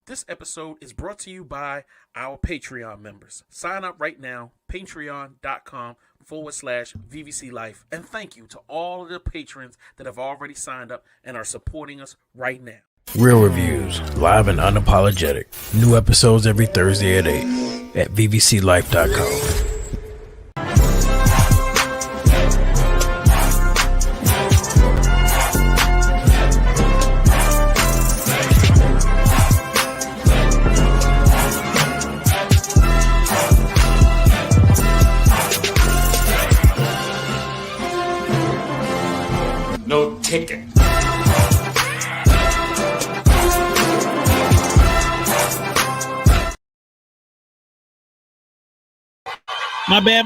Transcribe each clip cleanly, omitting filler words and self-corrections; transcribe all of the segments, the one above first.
This episode is brought to you by our Patreon members. Sign up right now, patreon.com/VVC Life. And thank you to all of the patrons that have already signed up and are supporting us right now. Real reviews, live and unapologetic. New episodes every Thursday at 8 at vvclife.com. No ticket. My bad.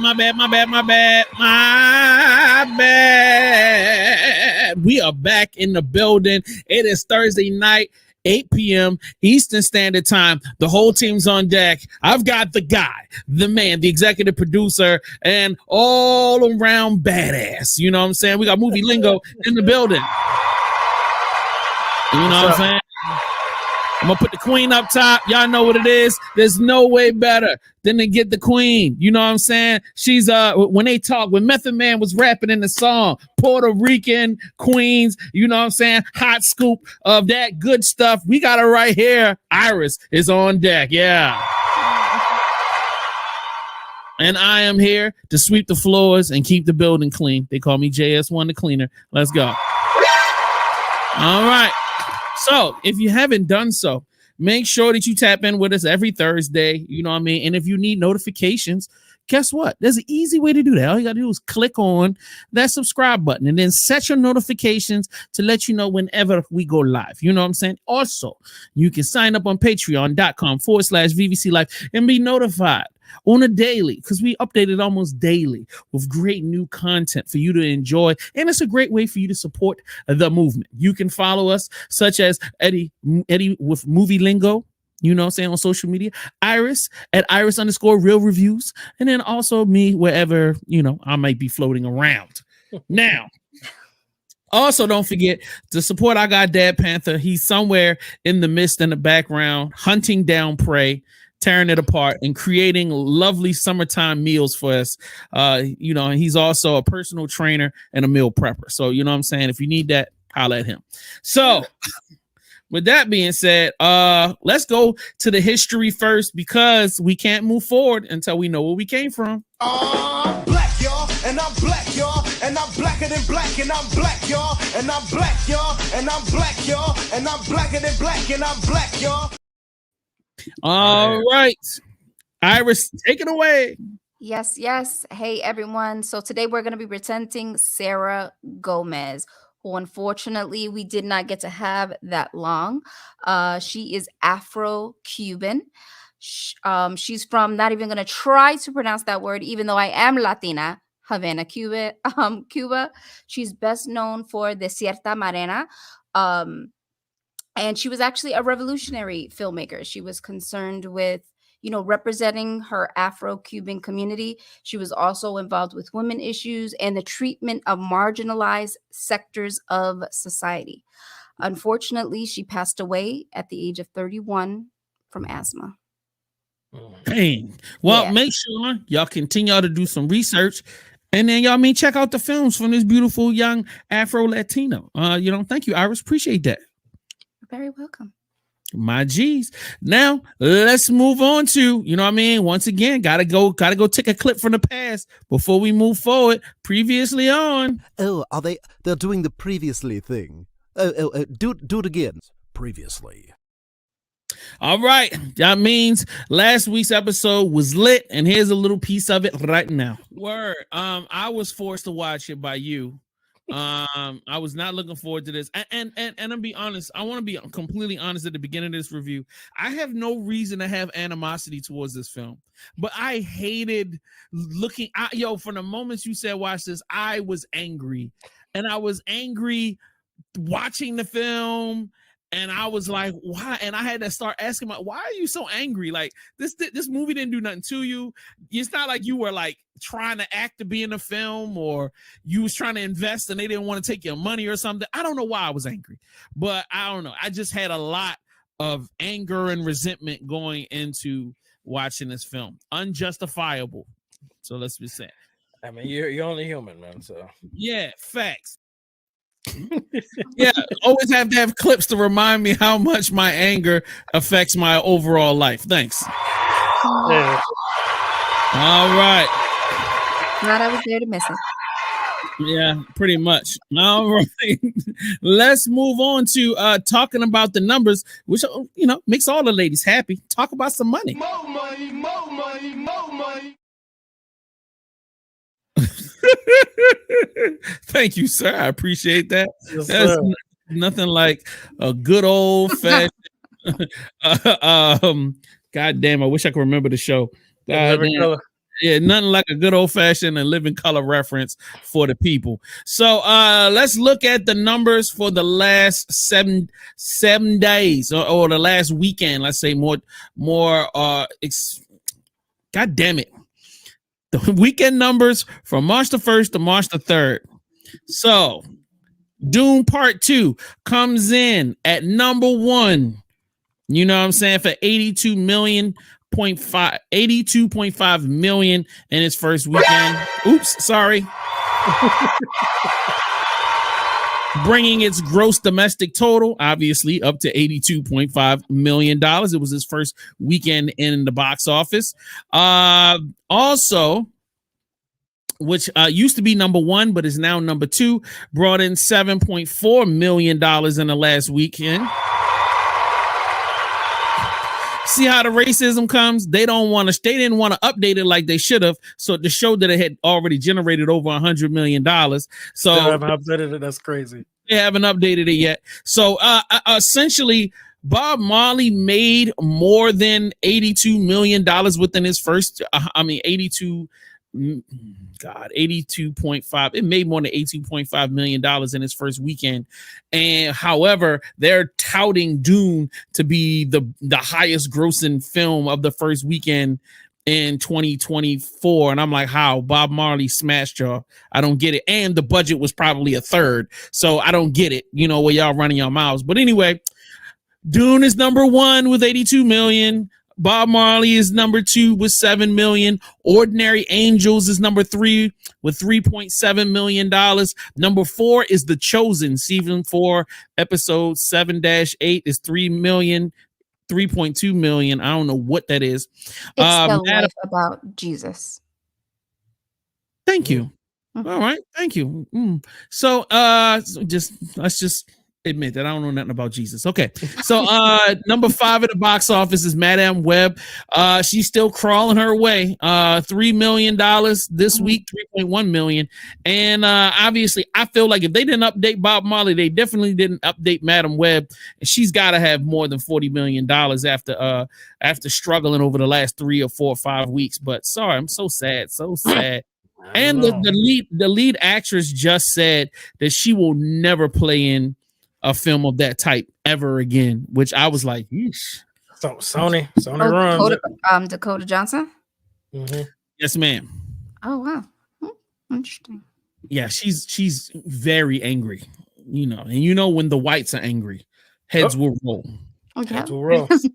We are back in the building. It is Thursday night, 8 p.m. Eastern Standard Time. The whole team's on deck. I've got the guy, the man, the executive producer, and all around badass. You know what I'm saying? We got movie lingo in the building. You know what I'm saying? I'm gonna put the queen up top. Y'all know what it is. There's no way better than to get the queen. You know what I'm saying? She's when they talk, when Method Man was rapping in the song, Puerto Rican queens, you know what I'm saying? Hot scoop of that good stuff. We got her right here. Iris is on deck. Yeah. And I am here to sweep the floors and keep the building clean. They call me JS1 the cleaner. Let's go. All right. So if you haven't done so, make sure that you tap in with us every Thursday. You know what I mean? And if you need notifications, guess what? There's an easy way to do that. All you got to do is click on that subscribe button and then set your notifications to let you know whenever we go live. You know what I'm saying? Also, you can sign up on patreon.com/VVC Life and be notified on a daily, because we update it almost daily with great new content for you to enjoy. And it's a great way for you to support the movement. You can follow us, such as Eddie with Movie Lingo, you know what I'm saying, on social media, Iris at Iris_real reviews, and then also me wherever, you know, I might be floating around. Now, also, don't forget to support our guy, Dad Panther. He's somewhere in the mist in the background, hunting down prey, tearing it apart, and creating lovely summertime meals for us. You know, and he's also a personal trainer and a meal prepper. So, you know what I'm saying? If you need that, holla at him. So, with that being said, let's go to the history first, because we can't move forward until we know where we came from. I'm black, y'all, and I'm black, y'all, and I'm blacker than black, and I'm black, y'all, and I'm black, y'all, and I'm black, y'all, and I'm blacker than black, and I'm black, y'all. All right. Iris, take it away. Yes. Hey, everyone. So today we're going to be presenting Sarah Gomez, who unfortunately we did not get to have that long. She is Afro-Cuban. She's from, not even going to try to pronounce that word, even though I am Latina, Havana, Cuba. She's best known for Desierta Marina. And she was actually a revolutionary filmmaker. She was concerned with, you know, representing her Afro-Cuban community. She was also involved with women issues and the treatment of marginalized sectors of society. Unfortunately, she passed away at the age of 31 from asthma. Dang. Well, make sure y'all continue to do some research. And then y'all check out the films from this beautiful young Afro-Latino. You know, thank you, Iris. Appreciate that. Very welcome. My G's. Now let's move on to, you know what I mean? Once again, gotta go take a clip from the past before we move forward. Previously on. Oh, they're doing the previously thing. Do it again. Previously. All right. That means last week's episode was lit, and here's a little piece of it right now. Word. I was forced to watch it by you. I was not looking forward to this, and I'll be honest, I want to be completely honest at the beginning of this review. I have no reason to have animosity towards this film, but I hated looking from the moments you said watch this, I was angry, and I was angry watching the film. And I was like, why? And I had to start asking why are you so angry? Like this movie didn't do nothing to you. It's not like you were like trying to act to be in the film, or you was trying to invest and they didn't want to take your money or something. I don't know why I was angry, but I don't know. I just had a lot anger and resentment going into watching this film. Unjustifiable. So let's be saying. I mean, you're only human, man. So yeah, facts. Yeah, always have to have clips to remind me how much my anger affects my overall life. Thanks. yeah. All right. Glad I was there to miss it. Yeah, pretty much. All right. Let's move on to talking about the numbers, which, you know, makes all the ladies happy. Talk about some money. More money, more money, more money. Thank you, sir. I appreciate that. Yes, That's sir. nothing like a good old fashioned. God damn, I wish I could remember the show. God Living damn. color. Yeah, nothing like a good old fashioned and living color reference for the people. So let's look at the numbers for the last seven days or the last weekend. Let's say more. God damn it. The weekend numbers from March the 1st to March the 3rd. So Dune Part 2 comes in at number 1. You know what I'm saying? For 82.5 million in its first weekend. Oops, sorry. Bringing its gross domestic total, obviously, up to $82.5 million. It was his first weekend in the box office. Also, which used to be number 1, but is now number 2, brought in $7.4 million in the last weekend. See how the racism comes? They didn't want to update it like they should have. So to show that it had already generated over $100 million. So They haven't updated it. That's crazy. They haven't updated it yet. So essentially, Bob Marley made more than $82 million within his first. 82.5. It made more than $82.5 million in its first weekend. And however, they're touting Dune to be the highest grossing film of the first weekend in 2024. And I'm like, how? Bob Marley smashed y'all. I don't get it. And the budget was probably a third. So I don't get it, you know, where y'all running your mouths. But anyway, Dune is number 1 with 82 million. Bob Marley is number 2 with 7 million. Ordinary Angels is number 3 with $3.7 million. Number 4 is The Chosen. Season 4, episode 7-8 is 3.2 million. I don't know what that is. It's the life about Jesus. Thank you. Mhm. All right. Thank you. So let's just admit that I don't know nothing about Jesus. Okay. So number 5 at the box office is Madame Web. She's still crawling her way. $3 million this week, 3.1 million. And obviously I feel like if they didn't update Bob Marley, they definitely didn't update Madame Web. And she's got to have more than $40 million after struggling over the last 3 or 4 or 5 weeks. But sorry, I'm so sad. So sad. And the lead actress just said that she will never play in a film of that type ever again, which I was like, yeesh. So Sony runs. Dakota Johnson. Mm-hmm. Yes, ma'am. Oh wow, interesting. Yeah, she's very angry, you know, and you know when the whites are angry, heads will roll. Okay. Heads will roll. Heads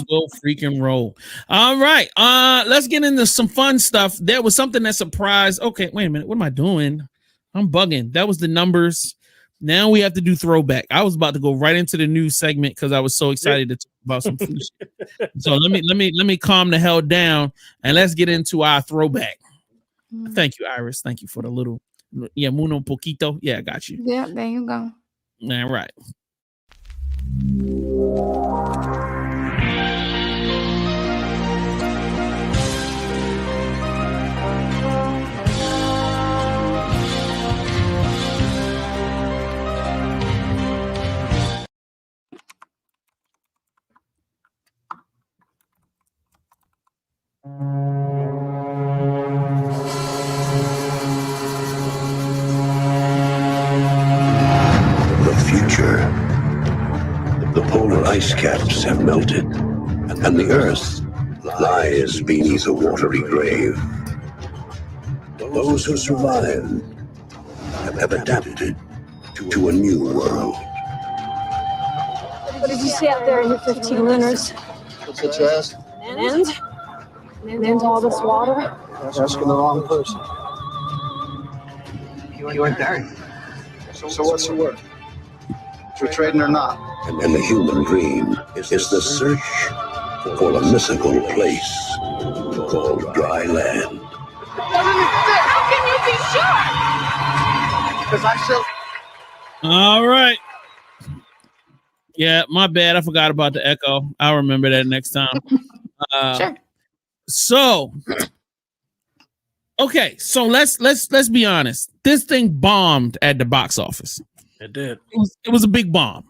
will freaking roll. All right, let's get into some fun stuff. There was something that surprised. Okay, wait a minute, what am I doing? I'm bugging. That was the numbers. Now we have to do throwback. I was about to go right into the news segment because I was so excited to talk about some food shit. So let me calm the hell down and let's get into our throwback. Thank you, Iris. Thank you for the little muno poquito. Yeah, I got you. Yeah, there you go. All right. The future. The polar ice caps have melted, and the Earth lies beneath a watery grave. Those who survived have adapted to a new world. did you see out there in your 15 lunars? What's that you ask? An end? An end to all this water? You're asking the wrong person. You weren't there. So what's the word? If we're trading or not? And the human dream is the search for a mystical place called dry land. How can you be sure? Because I still... All right. Yeah, my bad. I forgot about the echo. I'll remember that next time. Sure. So, okay, so let's be honest. This thing bombed at the box office. It did. It was a big bomb.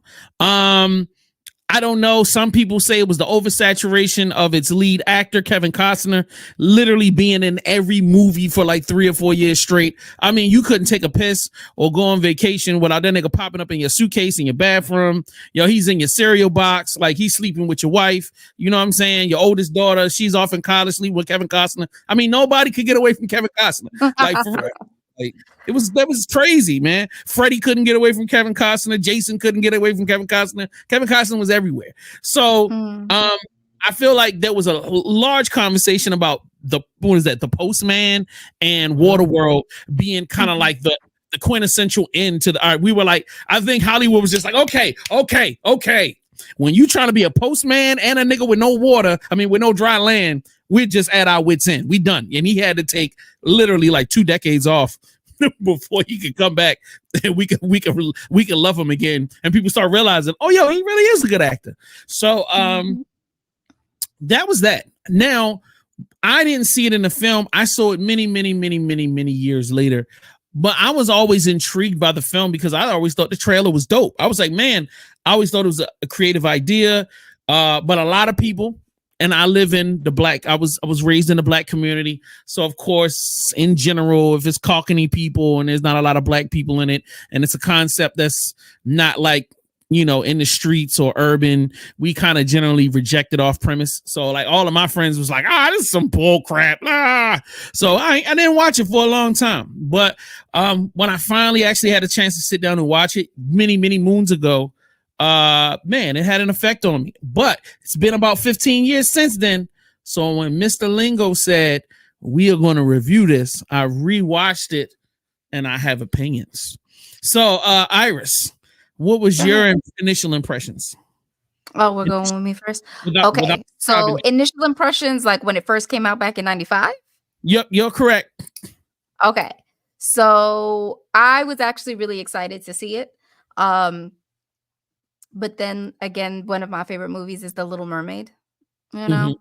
I don't know. Some people say it was the oversaturation of its lead actor, Kevin Costner, literally being in every movie for like 3 or 4 years straight. I mean, you couldn't take a piss or go on vacation without that nigga popping up in your suitcase in your bathroom. Yo, he's in your cereal box, like he's sleeping with your wife. You know what I'm saying? Your oldest daughter, she's off in college, sleeping with Kevin Costner. I mean, nobody could get away from Kevin Costner. Like, for real. Like, that was crazy, man. Freddie couldn't get away from Kevin Costner. Jason couldn't get away from Kevin Costner. Kevin Costner was everywhere. So I feel like there was a large conversation about the Postman and Waterworld being kind of like the quintessential end to the art. We were like, I think Hollywood was just like, okay. When you trying to be a postman and a nigga with no water, I mean with no dry land, we're just at our wits end. We done. And he had to take literally like 2 decades off before he could come back and we could love him again. And people start realizing, oh yo, he really is a good actor. So that was that. Now, I didn't see it in the film. I saw it many years later. But I was always intrigued by the film because I always thought the trailer was dope. I was like, man, I always thought it was a creative idea. But a lot of people, and I live in the black, I was raised in the black community. So of course, in general, if it's Cockney people and there's not a lot of black people in it, and it's a concept that's not like, you know, in the streets or urban, we kind of generally reject it off premise. So like all of my friends was like, this is some bull crap. So I didn't watch it for a long time. But when I finally actually had a chance to sit down and watch it many moons ago, man, it had an effect on me. But it's been about 15 years since then. So when Mr. Lingo said, we are going to review this, I rewatched it and I have opinions. So Iris, what was your initial impressions? Oh, we're going with me first. Okay. So initial impressions, like when it first came out back in 95? Yep, you're correct. Okay. So I was actually really excited to see it. But then again, one of my favorite movies is The Little Mermaid, you know?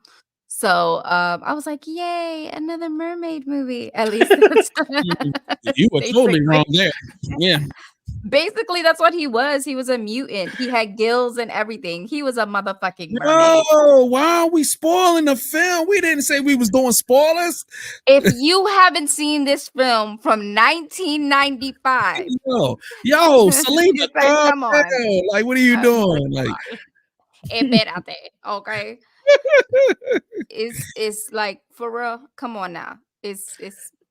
So I was like, yay, another mermaid movie. At least you were totally wrong there. Yeah. Basically, that's what he was. He was a mutant. He had gills and everything. He was a motherfucking mermaid. No, why are we spoiling the film? We didn't say we was doing spoilers. If you haven't seen this film from 1995, yo, Selena, come on. Like, what are you doing? Like, espérate, okay? It's like, for real. Come on now. It's.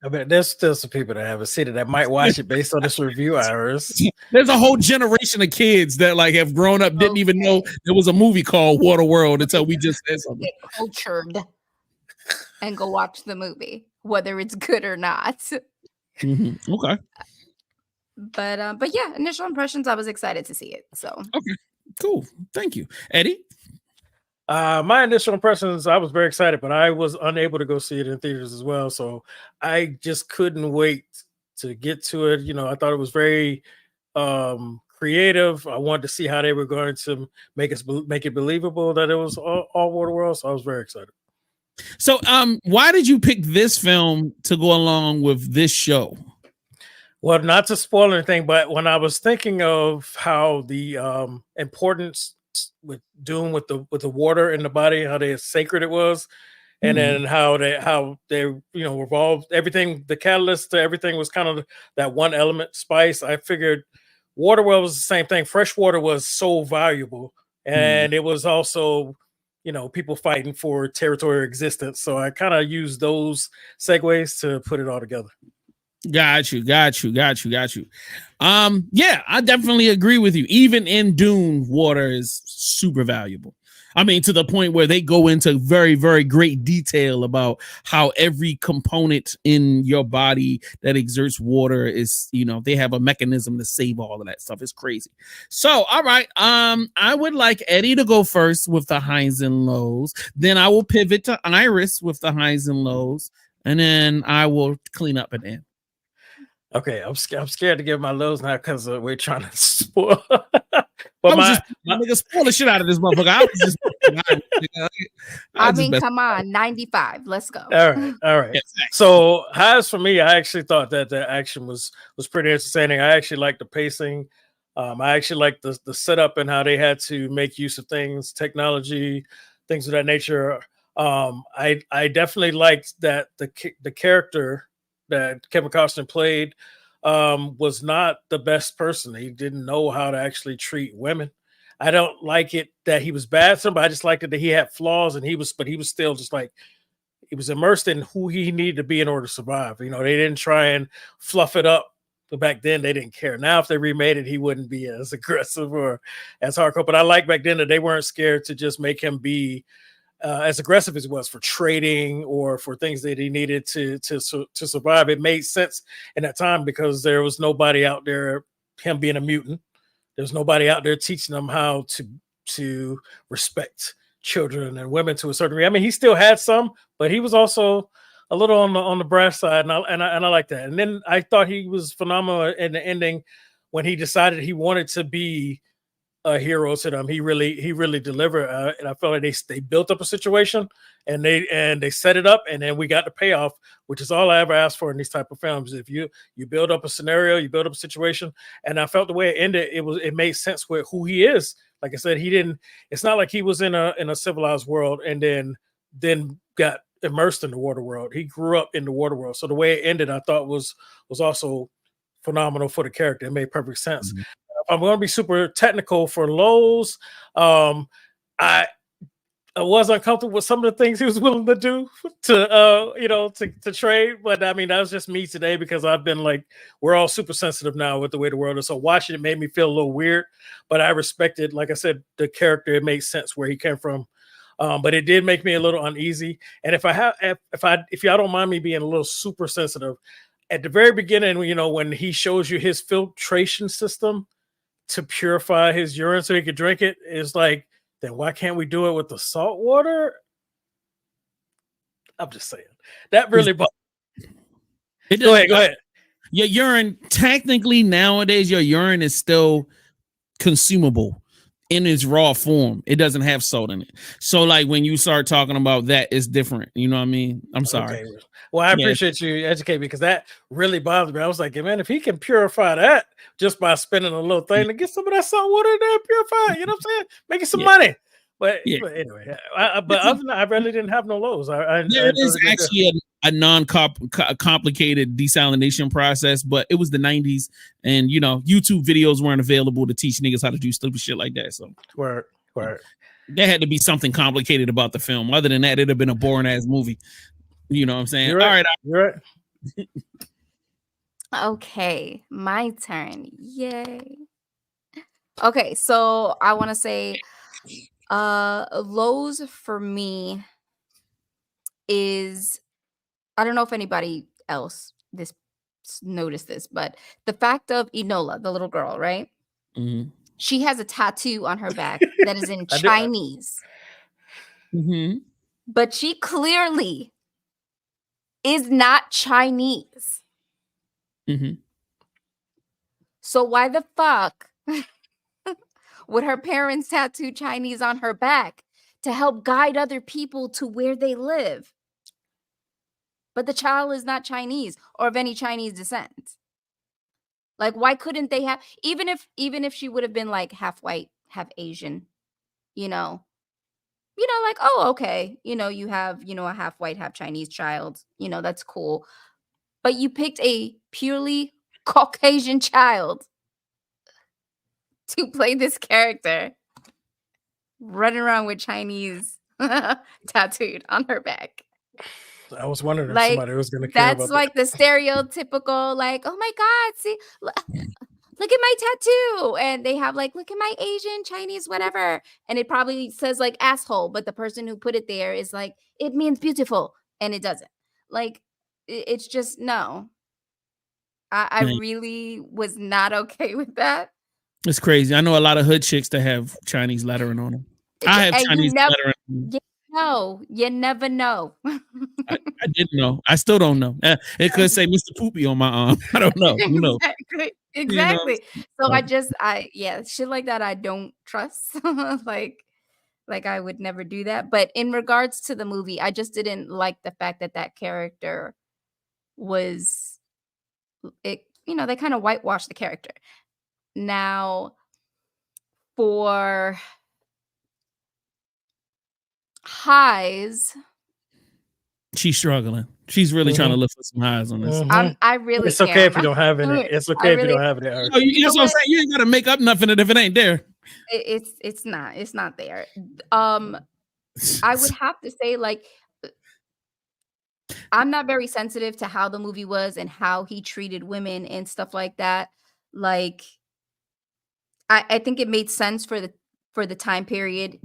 I bet there's still some people that haven't seen it that might watch it based on this review, Iris. There's a whole generation of kids that like have grown up, didn't even know there was a movie called WaterWorld until we just said something. Get cultured and go watch the movie, whether it's good or not. Okay. But yeah, initial impressions, I was excited to see it. So okay, cool. Thank you, Eddie. My initial impressions, I was very excited, but I was unable to go see it in theaters as well. So I just couldn't wait to get to it. You know, I thought it was very creative. I wanted to see how they were going to make it believable that it was all WaterWorld. So I was very excited. So why did you pick this film to go along with this show? Well, not to spoil anything, but when I was thinking of how the importance with Dune with the water in the body, how sacred it was, and then how they revolved everything, the catalyst to everything was kind of that one element, spice. I figured WaterWorld was the same thing. Fresh water was so valuable, and it was also, people fighting for territorial existence. So I kind of used those segues to put it all together. Got you. Yeah, I definitely agree with you. Even in Dune, water is super valuable. I mean, to the point where they go into very, very great detail about how every component in your body that exerts water is, they have a mechanism to save all of that stuff. It's crazy. So, all right. I would like Eddie to go first with the highs and lows. Then I will pivot to Iris with the highs and lows. And then I will clean up at the end. Okay, I'm scared to give my lows now because we're trying to spoil. But nigga, spoil the shit out of this motherfucker. I was just, I mean, come on, 95. Let's go. All right. Yes. So highs for me, I actually thought that the action was pretty entertaining. I actually liked the pacing. I actually liked the setup and how they had to make use of things, technology, things of that nature. I definitely liked that the character that Kevin Costner played was not the best person. He didn't know how to actually treat women. I don't like it that he was bad, but I just liked it that he had flaws and he was still just like, he was immersed in who he needed to be in order to survive. They didn't try and fluff it up. But back then they didn't care. Now, if they remade it, he wouldn't be as aggressive or as hardcore. But I like back then that they weren't scared to just make him be as aggressive as he was for trading or for things that he needed to survive. It made sense in that time because there was nobody out there, him being a mutant. There's nobody out there teaching them how to respect children and women to a certain degree. I mean, he still had some, but he was also a little on the brass side, and I like that. And then I thought he was phenomenal in the ending when he decided he wanted to be a hero to them. He really delivered, and I felt like they built up a situation and they set it up, and then we got the payoff, which is all I ever asked for in these type of films. If you build up a scenario, you build up a situation, and I felt the way it ended, it made sense with who he is. Like I said, it's not like he was in a civilized world and then got immersed in the water world. He grew up in the water world. So the way it ended, I thought was also phenomenal for the character. It made perfect sense. Mm-hmm. I'm going to be super technical for lows. I was uncomfortable with some of the things he was willing to do to trade. But I mean, that was just me today because I've been like, we're all super sensitive now with the way the world is. So watching it made me feel a little weird, but I respected, like I said, the character. It made sense where he came from. But it did make me a little uneasy. And if y'all don't mind me being a little super sensitive, at the very beginning, when he shows you his filtration system to purify his urine so he could drink it, is like, then why can't we do it with the salt water? I'm just saying that really. Go ahead. Your urine, technically nowadays, your urine is still consumable in its raw form. It doesn't have salt in it. So like when you start talking about that, it's different. You know what I mean? I'm sorry. Okay. Well, I appreciate you educating me because that really bothered me. I was like, man, if he can purify that just by spinning a little thing to get some of that salt water in there, purify it, you know what I'm saying? Making some money. But anyway, but other than that, I really didn't have no lows. There is actually a non-complicated desalination process, but it was the 90s, and YouTube videos weren't available to teach niggas how to do stupid shit like that. So word. There had to be something complicated about the film. Other than that, it'd have been a boring ass movie. You know what I'm saying? You're right. All right. You're right. Okay, my turn. Yay. Okay, so I want to say lows for me is, I don't know if anybody else noticed this, but the fact of Enola, the little girl, right? Mm-hmm. She has a tattoo on her back that is in Chinese. Mm-hmm. But she clearly is not Chinese. Mm-hmm. So why the fuck would her parents tattoo Chinese on her back to help guide other people to where they live? But the child is not Chinese or of any Chinese descent. Like, why couldn't they have, even if she would have been like half white, half Asian, like, oh, okay, you have, a half white, half Chinese child, that's cool. But you picked a purely Caucasian child to play this character running around with Chinese tattooed on her back. I was wondering if Like, somebody was going to care that's about like that. the stereotypical, like, oh my God, see, look at my tattoo. And they have like, look at my Asian, Chinese, whatever. And it probably says like asshole, but the person who put it there is like, it means beautiful. And it doesn't. Like, it's just no. I Man, really was not okay with that. it's crazy. I know a lot of hood chicks that have Chinese lettering on them. I have And Chinese lettering. you never know. I didn't know. I still don't know. It could say Mr. Poopy on my arm. I don't know. Who knows? Exactly. So shit like that I don't trust. like I would never do that. But in regards to the movie, I just didn't like the fact that character was it. They kind of whitewashed the character. Now, for highs, She's struggling. She's really trying to lift for some highs on this. I really It's okay if you don't have it. It's okay if you don't have it. Oh, that's what I'm saying. You ain't got to make up nothing if it ain't there. It's not there. I would have to say, like, I'm not very sensitive to how the movie was and how he treated women and stuff like that. Like, I think it made sense for the time period,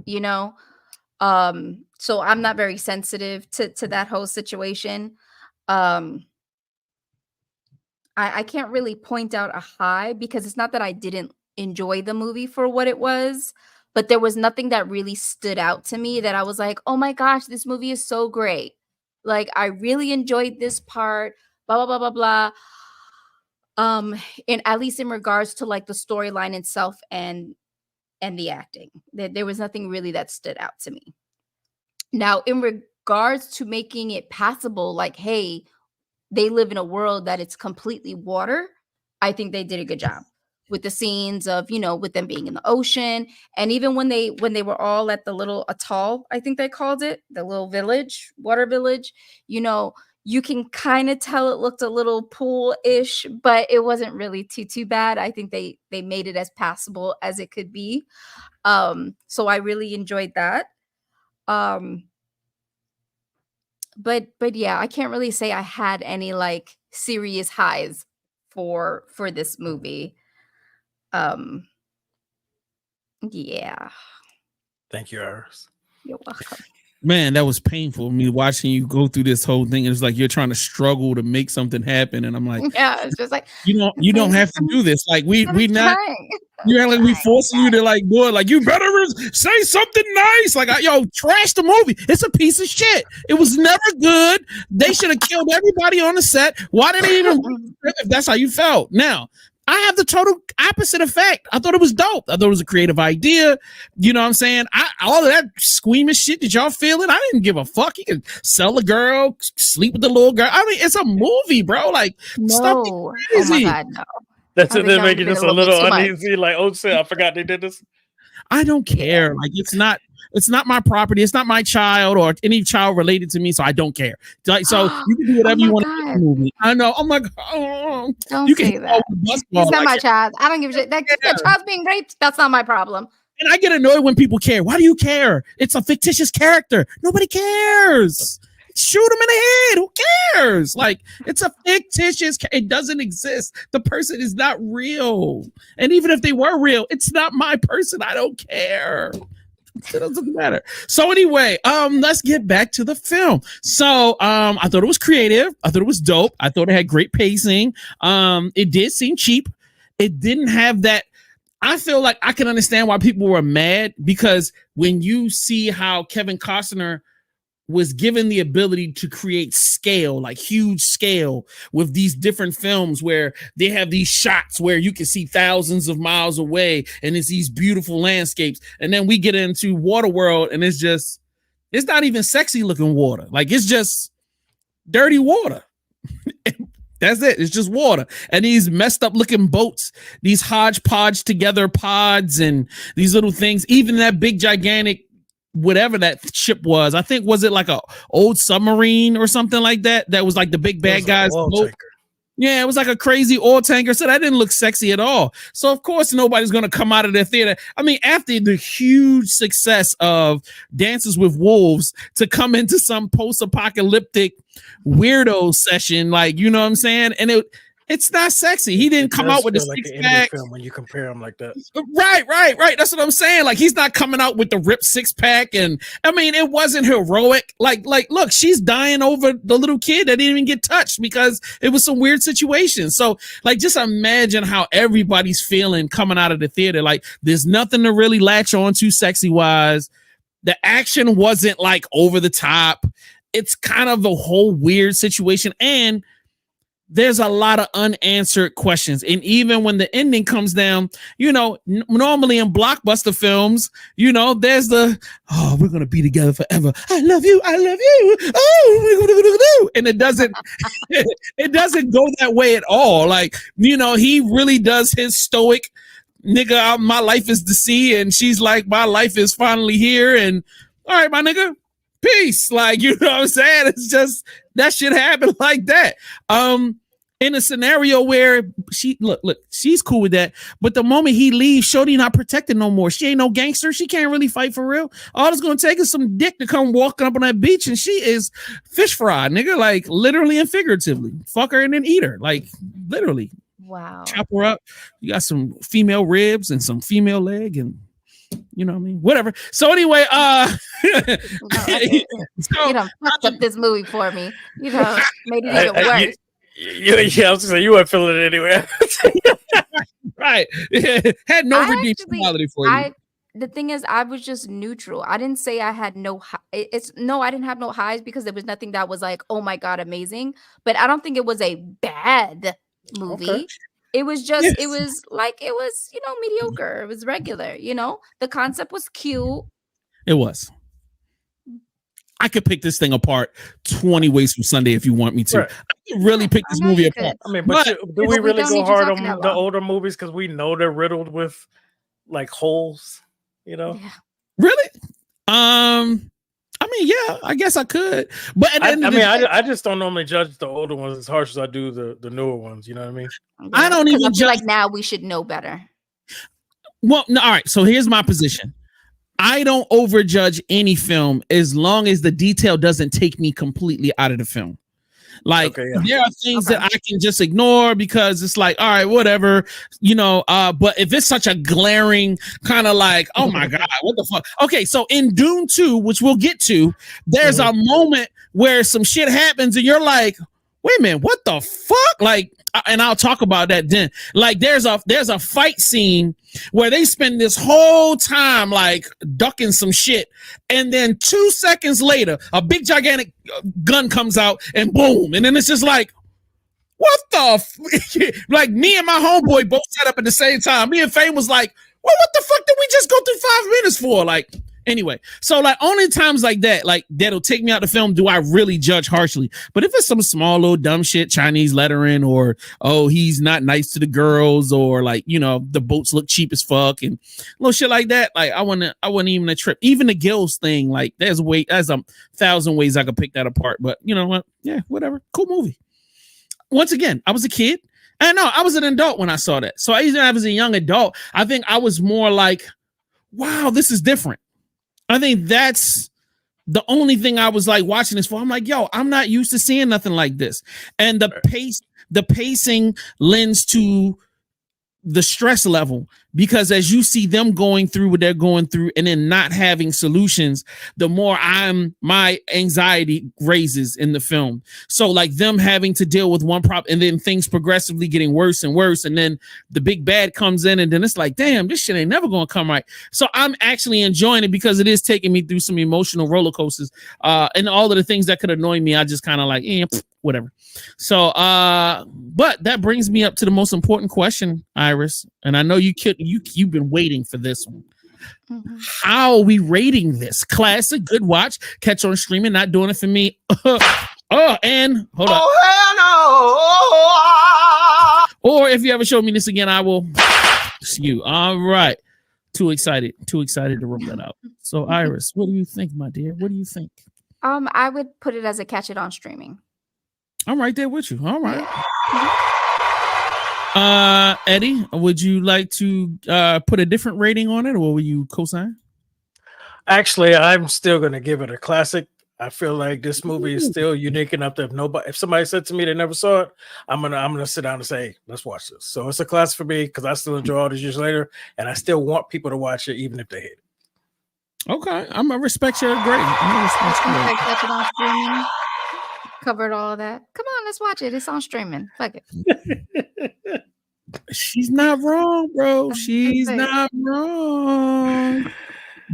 So I'm not very sensitive to that whole situation. I can't really point out a high because it's not that I didn't enjoy the movie for what it was, but there was nothing that really stood out to me that I was like, oh my gosh, this movie is so great. Like, I really enjoyed this part, blah, blah, blah, blah, blah. And at least in regards to like the storyline itself and the acting, there was nothing really that stood out to me. Now, in regards to making it passable, like, hey, they live in a world that it's completely water, I think they did a good job with the scenes of, with them being in the ocean. And even when they were all at the little atoll, I think they called it, the little village, water village, you can kind of tell it looked a little pool-ish, but it wasn't really too bad. I think they made it as passable as it could be. So I really enjoyed that. But yeah, I can't really say I had any like serious highs for this movie. Yeah. Thank you, Iris. You're welcome. Man, that was painful. Me watching you go through this whole thing. It's like you're trying to struggle to make something happen, and I'm like, yeah, it's just like you don't have to do this. Like we not. Trying. You're like we forcing you to like do it. Like you better say something nice. Like trash the movie. It's a piece of shit. It was never good. They should have killed everybody on the set. Why did they even? If that's how you felt. Now I have the total opposite effect. I thought it was dope. I thought it was a creative idea. You know what I'm saying? All of that squeamish shit, did y'all feel it? I didn't give a fuck. You could sell a girl, sleep with the little girl. I mean, it's a movie, bro. Like, stop being crazy. Oh my God, no. That's it. They're making us a little uneasy. Like, oh shit, I forgot they did this. I don't care. Yeah. Like, it's not my property. It's not my child or any child related to me, so I don't care. Like, so you can do whatever you want to do in the movie. I know. Oh my God. Don't you say that. It's not my child. I don't give a shit. That child's being raped. That's not my problem. And I get annoyed when people care. Why do you care? It's a fictitious character. Nobody cares. Shoot him in the head. Who cares? Like, it's a fictitious. It doesn't exist. The person is not real. And even if they were real, it's not my person. I don't care. It doesn't matter. So anyway, let's get back to the film. So I thought it was creative. I thought it was dope. I thought it had great pacing. It did seem cheap. It didn't have that. I feel like I can understand why people were mad, because when you see how Kevin Costner was given the ability to create scale, like huge scale, with these different films where they have these shots where you can see thousands of miles away and it's these beautiful landscapes. And then we get into WaterWorld and it's not even sexy looking water. Like, it's just dirty water. That's it. It's just water. And these messed up looking boats, these hodgepodge together pods and these little things, even that big gigantic whatever that ship was. I think, was it like a old submarine or something like that? That was like the big bad guy's boat. Yeah, it was like a crazy oil tanker. So that didn't look sexy at all. So of course nobody's going to come out of their theater. I mean, after the huge success of Dances with Wolves, to come into some post-apocalyptic weirdo session, like, you know what I'm saying? And It's not sexy. He didn't come out with a like six an indie pack. film when you compare him like that. Right. That's what I'm saying. Like he's not coming out with the ripped six pack, and I mean it wasn't heroic. Like look, she's dying over the little kid that didn't even get touched because it was some weird situation. So like just imagine how everybody's feeling coming out of the theater. Like there's nothing to really latch on to sexy wise. The action wasn't like over the top. It's kind of a whole weird situation, and there's a lot of unanswered questions. And even when the ending comes down, normally in blockbuster films, there's the, oh, we're going to be together forever. I love you. Oh, and it doesn't, it doesn't go that way at all. Like, he really does his stoic, nigga, my life is the sea. And she's like, my life is finally here. And all right, my nigga, peace. Like, you know what I'm saying? It's just, that shit happened like that. In a scenario where she's cool with that, but the moment he leaves, Shorty not protected no more. She ain't no gangster. She can't really fight for real. All it's gonna take is some dick to come walking up on that beach, and she is fish fry, nigga. Like literally and figuratively, fuck her and then eat her. Like literally, wow. Chop her up. You got some female ribs and some female leg, and you know what I mean. Whatever. So anyway, fucked up this movie for me. Made it even worse. Yeah, I was gonna say you weren't feeling it anyway. Right. Had no redemption for you. The thing is, I was just neutral. I didn't say I had no I didn't have no highs because there was nothing that was like, oh my God, amazing. But I don't think it was a bad movie. Okay. It was just, yes. It was mediocre. It was regular, The concept was cute. It was. I could pick this thing apart 20 ways from Sunday if you want me to. Right. I could really pick this movie apart. I mean, but do we really go hard on the older movies because we know they're riddled with like holes, Yeah. Really? I mean, yeah, I guess I could. But I just don't normally judge the older ones as harsh as I do the newer ones. You know what I mean? Yeah, I don't even feel like now we should know better. Well, no, all right. So here's my position. I don't overjudge any film as long as the detail doesn't take me completely out of the film. Like there are things that I can just ignore because it's like, all right, whatever, but if it's such a glaring kind of like, oh my God, what the fuck? Okay. So in Dune 2, which we'll get to, there's a moment where some shit happens and you're like, wait a minute, what the fuck? Like, and I'll talk about that then. Like there's a fight scene where they spend this whole time like ducking some shit. And then 2 seconds later, a big gigantic gun comes out and boom. And then it's just like, what the like me and my homeboy both sat up at the same time. Me and Fame was like, well, what the fuck did we just go through 5 minutes for? Like, anyway, so like only times like that, like that'll take me out the film, do I really judge harshly. But if it's some small little dumb shit, Chinese lettering, or oh, he's not nice to the girls, or like, the boats look cheap as fuck and little shit like that, like I wouldn't even a trip. Even the Gills thing, like there's 1,000 ways I could pick that apart. But you know what? Yeah, whatever. Cool movie. Once again, I was a kid. And no, I was an adult when I saw that. So even I was a young adult, I think I was more like, wow, this is different. I think that's the only thing I was like watching this for. I'm like, yo, I'm not used to seeing nothing like this. And the pacing lends to the stress level, because as you see them going through what they're going through and then not having solutions, the more my anxiety raises in the film. So like them having to deal with one problem and then things progressively getting worse and worse. And then the big bad comes in and then it's like, damn, this shit ain't never going to come right. So I'm actually enjoying it because it is taking me through some emotional roller coasters, and all of the things that could annoy me. I just kind of like, whatever. So, but that brings me up to the most important question, Iris. And I know you've been waiting for this one. Mm-hmm. How are we rating this? Classic, good watch, catch on streaming, not doing it for me. And hold on. Oh, hell no. Or if you ever show me this again, I will. You. All right. Too excited to rub that out. So, Iris, what do you think, my dear? What do you think? I would put it as a catch it on streaming. I'm right there with you. All right. Eddie, would you like to put a different rating on it, or will you co-sign? Actually, I'm still going to give it a classic. I feel like this movie is still unique enough that if somebody said to me they never saw it, I'm gonna sit down and say, let's watch this. So it's a classic for me because I still enjoy all these years later, and I still want people to watch it even if they hate it. Okay, I'm gonna respect your grade. Catch it on streaming. Covered all of that. Come on, let's watch it. It's on streaming. Fuck it. She's not wrong, bro. She's not wrong.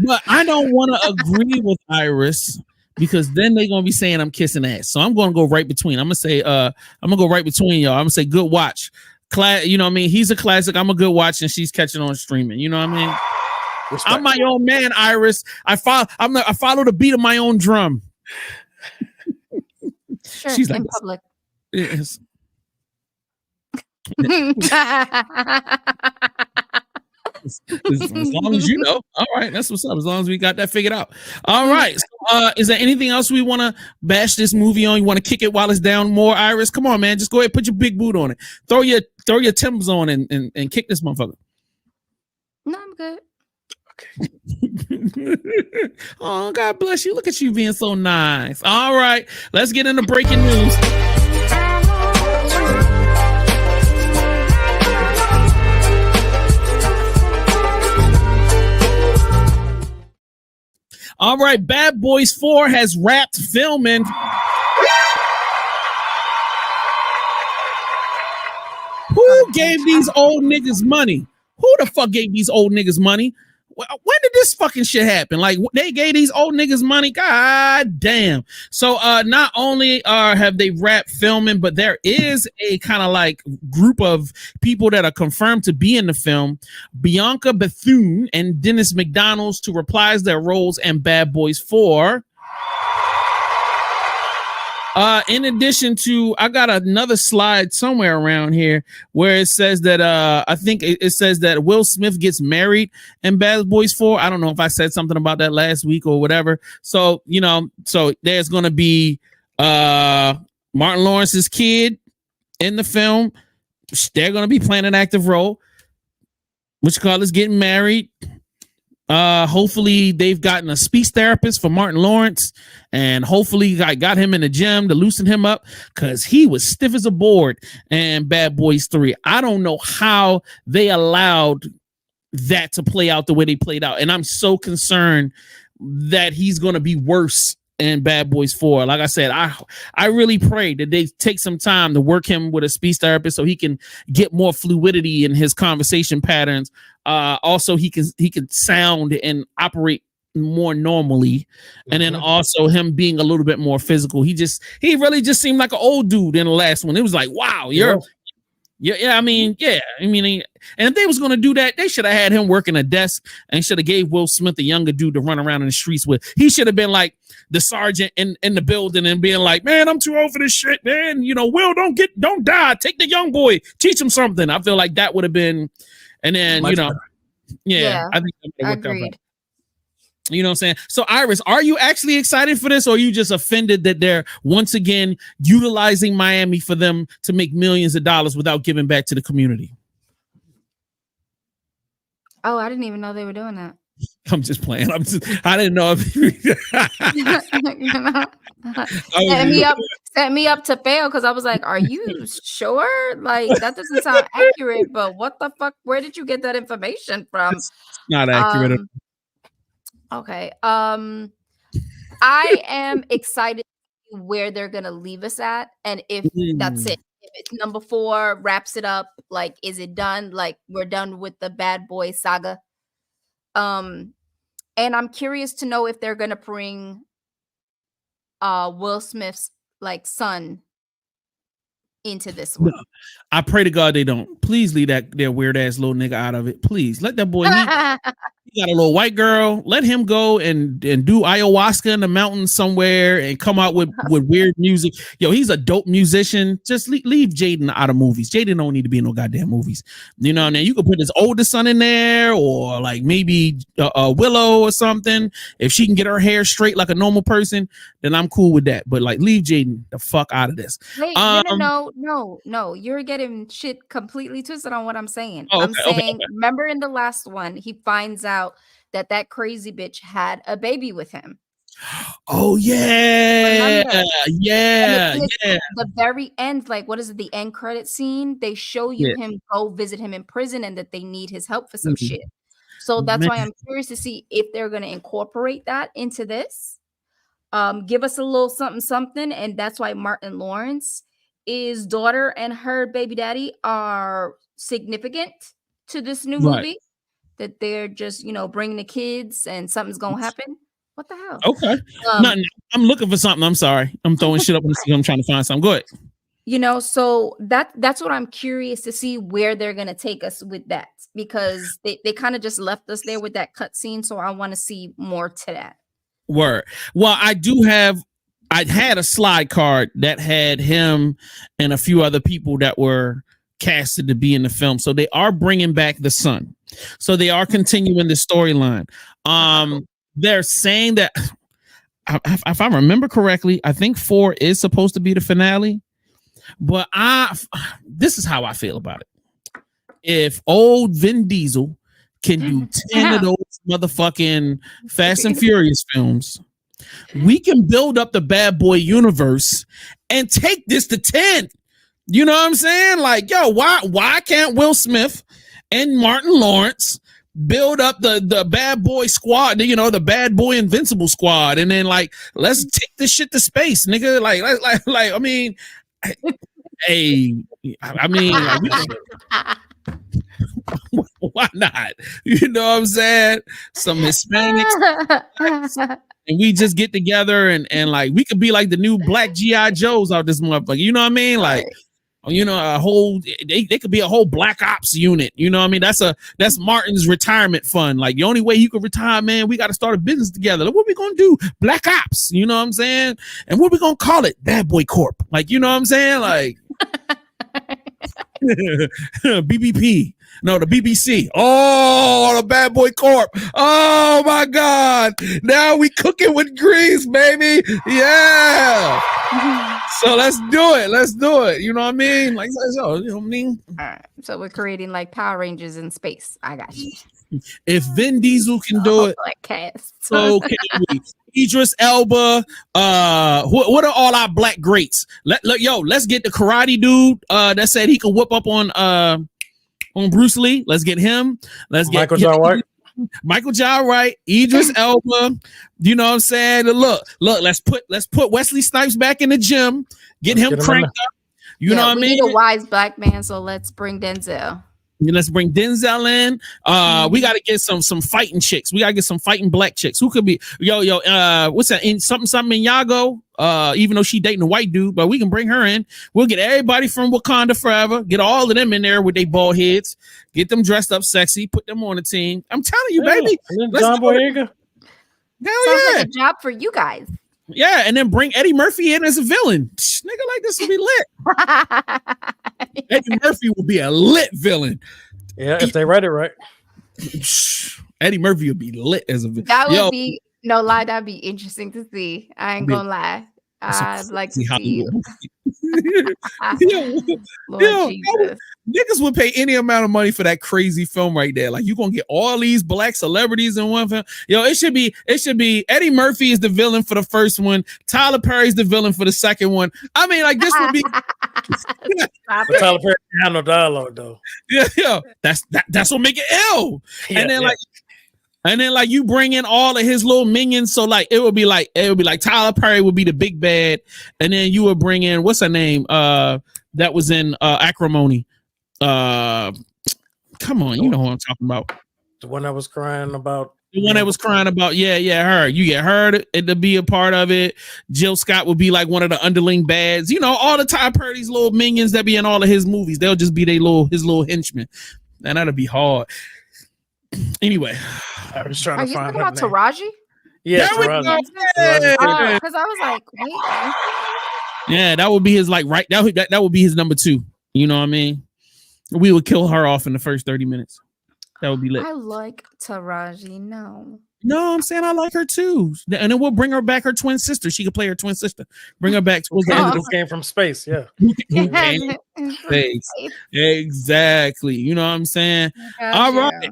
But I don't want to agree with Iris because then they're gonna be saying I'm kissing ass. So I'm gonna go right between. I'm gonna say I'm gonna go right between y'all. I'm gonna say good watch. You know what I mean? He's a classic. I'm a good watch, and she's catching on streaming. You know what I mean? Respect. I'm my own man, Iris. I follow the beat of my own drum. Sure, she's in public. Yes. As long as you know. All right, that's what's up. As long as we got that figured out. All right. So, is there anything else we want to bash this movie on? You want to kick it while it's down more, Iris? Come on, man. Just go ahead, put your big boot on it. Throw your Timbs on and kick this motherfucker. No, I'm good. Okay. Oh, God bless you. Look at you being so nice. All right, let's get into breaking news. All right, Bad Boys 4 has wrapped filming. Who gave these old niggas money? Who the fuck gave these old niggas money? When did this fucking shit happen? Like, they gave these old niggas money? God damn. So not only have they wrapped filming, but there is a kind of like group of people that are confirmed to be in the film. Bianca Bethune and Dennis McDonald's to reprise their roles in Bad Boys 4. In addition to, I got another slide somewhere around here where it says that I think it says that Will Smith gets married in Bad Boys 4. I don't know if I said something about that last week or whatever. So, you know, so there's going to be Martin Lawrence's kid in the film. They're going to be playing an active role. What you call is getting married. Hopefully they've gotten a speech therapist for Martin Lawrence, and hopefully I got him in the gym to loosen him up because he was stiff as a board in Bad Boys 3. I don't know how they allowed that to play out the way they played out, and I'm so concerned that he's going to be worse in Bad Boys 4. Like I said, I really pray that they take some time to work him with a speech therapist so he can get more fluidity in his conversation patterns. Also, he can sound and operate more normally, and then also him being a little bit more physical. He really just seemed like an old dude in the last one. It was like, wow, I mean, and if they was going to do that, they should have had him working a desk and should have gave Will Smith, the younger dude, to run around in the streets with. He should have been like the sergeant in the building and being like, man, I'm too old for this shit, man. You know, Will, don't die. Take the young boy, teach him something. I feel like that would have been, and then, much better. I think that would have worked out. You know what I'm saying? So, Iris, are you actually excited for this, or are you just offended that they're once again utilizing Miami for them to make millions of dollars without giving back to the community? Oh, I didn't even know they were doing that. I'm just playing. I didn't know if set me up to fail because I was like, are you sure? Like, that doesn't sound accurate, but what the fuck? Where did you get that information from? It's not accurate. Okay. I am excited to see where they're gonna leave us at, and if that's it. If it's number 4 wraps it up, like, is it done? Like, we're done with the Bad Boy saga. And I'm curious to know if they're gonna bring Will Smith's like son into this one. No, I pray to God they don't. Please leave that weird ass little nigga out of it. Please let that boy. He got a little white girl. Let him go and do ayahuasca in the mountains somewhere and come out with weird music. Yo, he's a dope musician. Just leave Jaden out of movies. Jaden don't need to be in no goddamn movies. You know, and then you could put his oldest son in there, or like maybe Willow or something. If she can get her hair straight like a normal person, then I'm cool with that. But like, leave Jaden the fuck out of this. Wait, no. You're getting shit completely twisted on what I'm saying. Oh, I'm saying, remember in the last one, he finds out that crazy bitch had a baby with him. Oh yeah, Remember? yeah, And yeah, the very end, like what is it? The end credit scene. They show you yeah. him go visit him in prison, and that they need his help for some Mhm. shit. So that's Man, why I'm curious to see if they're gonna incorporate that into this. Give us a little something, something, and that's why Martin Lawrence, his daughter and her baby daddy are significant to this new right. movie. That they're just bringing the kids, and something's gonna happen. What the hell? Okay. Um, Nothing. I'm looking for something. I'm sorry. I'm throwing shit up in the sea. I'm trying to find something. Go ahead. So that's what I'm curious to see where they're gonna take us with that, because they kind of just left us there with that cutscene. So I want to see more to that. Word. Well, I had a slide card that had him and a few other people that were casted to be in the film. So they are bringing back the son. So they are continuing the storyline. They're saying that if I remember correctly, I think 4 is supposed to be the finale. But this is how I feel about it. If old Vin Diesel can do 10 of those motherfucking Fast and Furious films, we can build up the Bad Boy universe and take this to 10. You know what I'm saying? Like, yo, why can't Will Smith and Martin Lawrence build up the Bad Boy squad, the Bad Boy Invincible squad, and then like let's take this shit to space, nigga. Like I mean, hey, I mean, like, why not? You know what I'm saying? Some Hispanics, and we just get together and like we could be like the new black GI Joes out this motherfucker. You know what I mean? Like, a whole they could be a whole black ops unit. You know what I mean? That's Martin's retirement fund. Like the only way you could retire, man, we got to start a business together. Like, what we gonna do? Black ops. You know what I'm saying? And what we gonna call it? Bad Boy Corp. Like, you know what I'm saying? Like BBP. No, the BBC. Oh, the Bad Boy Corp. Oh my God. Now we cooking with grease, baby. Yeah. So let's do it. Let's do it. You know what I mean? Like, so, you know what I mean? All right. So we're creating like Power Rangers in space. I got you. If Vin Diesel can do it, like cast. so can we. Idris Elba, what are all our black greats? Let's get the karate dude that said he could whoop up on Bruce Lee. Let's get him. Let's get Michael Jai White. Michael Jai White, Idris Elba. You know what I'm saying? Look, let's put Wesley Snipes back in the gym. Get him cranked up. You know what I mean? We need a wise black man, so let's bring Denzel. Let's bring Denzel in. We got to get some fighting chicks. We got to get some fighting black chicks. Who could be what's that? In something in Yago. Even though she dating a white dude, but we can bring her in. We'll get everybody from Wakanda Forever. Get all of them in there with their bald heads. Get them dressed up sexy. Put them on the team. I'm telling you, baby. John Boyega. Hell Sounds yeah. like a job for you guys. Yeah, and then bring Eddie Murphy in as a villain. Nigga, like this will be lit. Eddie Murphy will be a lit villain. Yeah, if they write it right. Eddie Murphy will be lit as a villain. That would be no lie. That'd be interesting to see. I ain't gonna lie. I'd like to see you. Lord Jesus. Niggas would pay any amount of money for that crazy film right there. Like, you gonna get all these black celebrities in one film. It should be Eddie Murphy is the villain for the first one. Tyler Perry's the villain for the second one. I mean, like, this would be But Tyler Perry had no dialogue though. yeah. That's what make it ill. And then like you bring in all of his little minions. So like it would be like Tyler Perry would be the big bad, and then you would bring in what's her name? That was in Acrimony. Come on, you know who I'm talking about. The one that was crying about. The one that was crying about, her. You get her to be a part of it. Jill Scott would be like one of the underling bads. You know, all the Tyler Perry's little minions that be in all of his movies. They'll just be his little henchmen. And that'll be hard. Anyway, I was trying to find. Are you talking about Taraji? Yeah, Taraji. Because I was like, wait. Yeah, that would be his that would be his number 2. You know what I mean? We would kill her off in the first 30 minutes. That would be lit. I like Taraji. No, I'm saying I like her too. And then we'll bring her back her twin sister. She could play her twin sister. Bring her back. This came from space, yeah. Space. Exactly. You know what I'm saying? All right.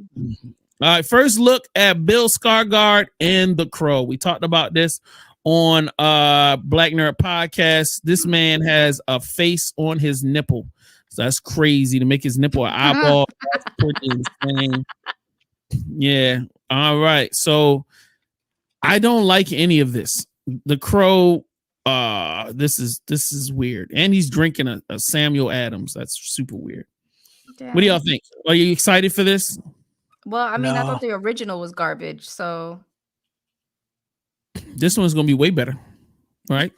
All right, first look at Bill Skarsgård and The Crow. We talked about this on Black Nerd Podcast. This man has a face on his nipple. So that's crazy to make his nipple an eyeball. That's pretty insane. Yeah. All right. So I don't like any of this. The Crow, this is weird. And he's drinking a Samuel Adams. That's super weird. Damn. What do y'all think? Are you excited for this? Well, I mean, I No. thought the original was garbage, so This one's gonna be way better, right?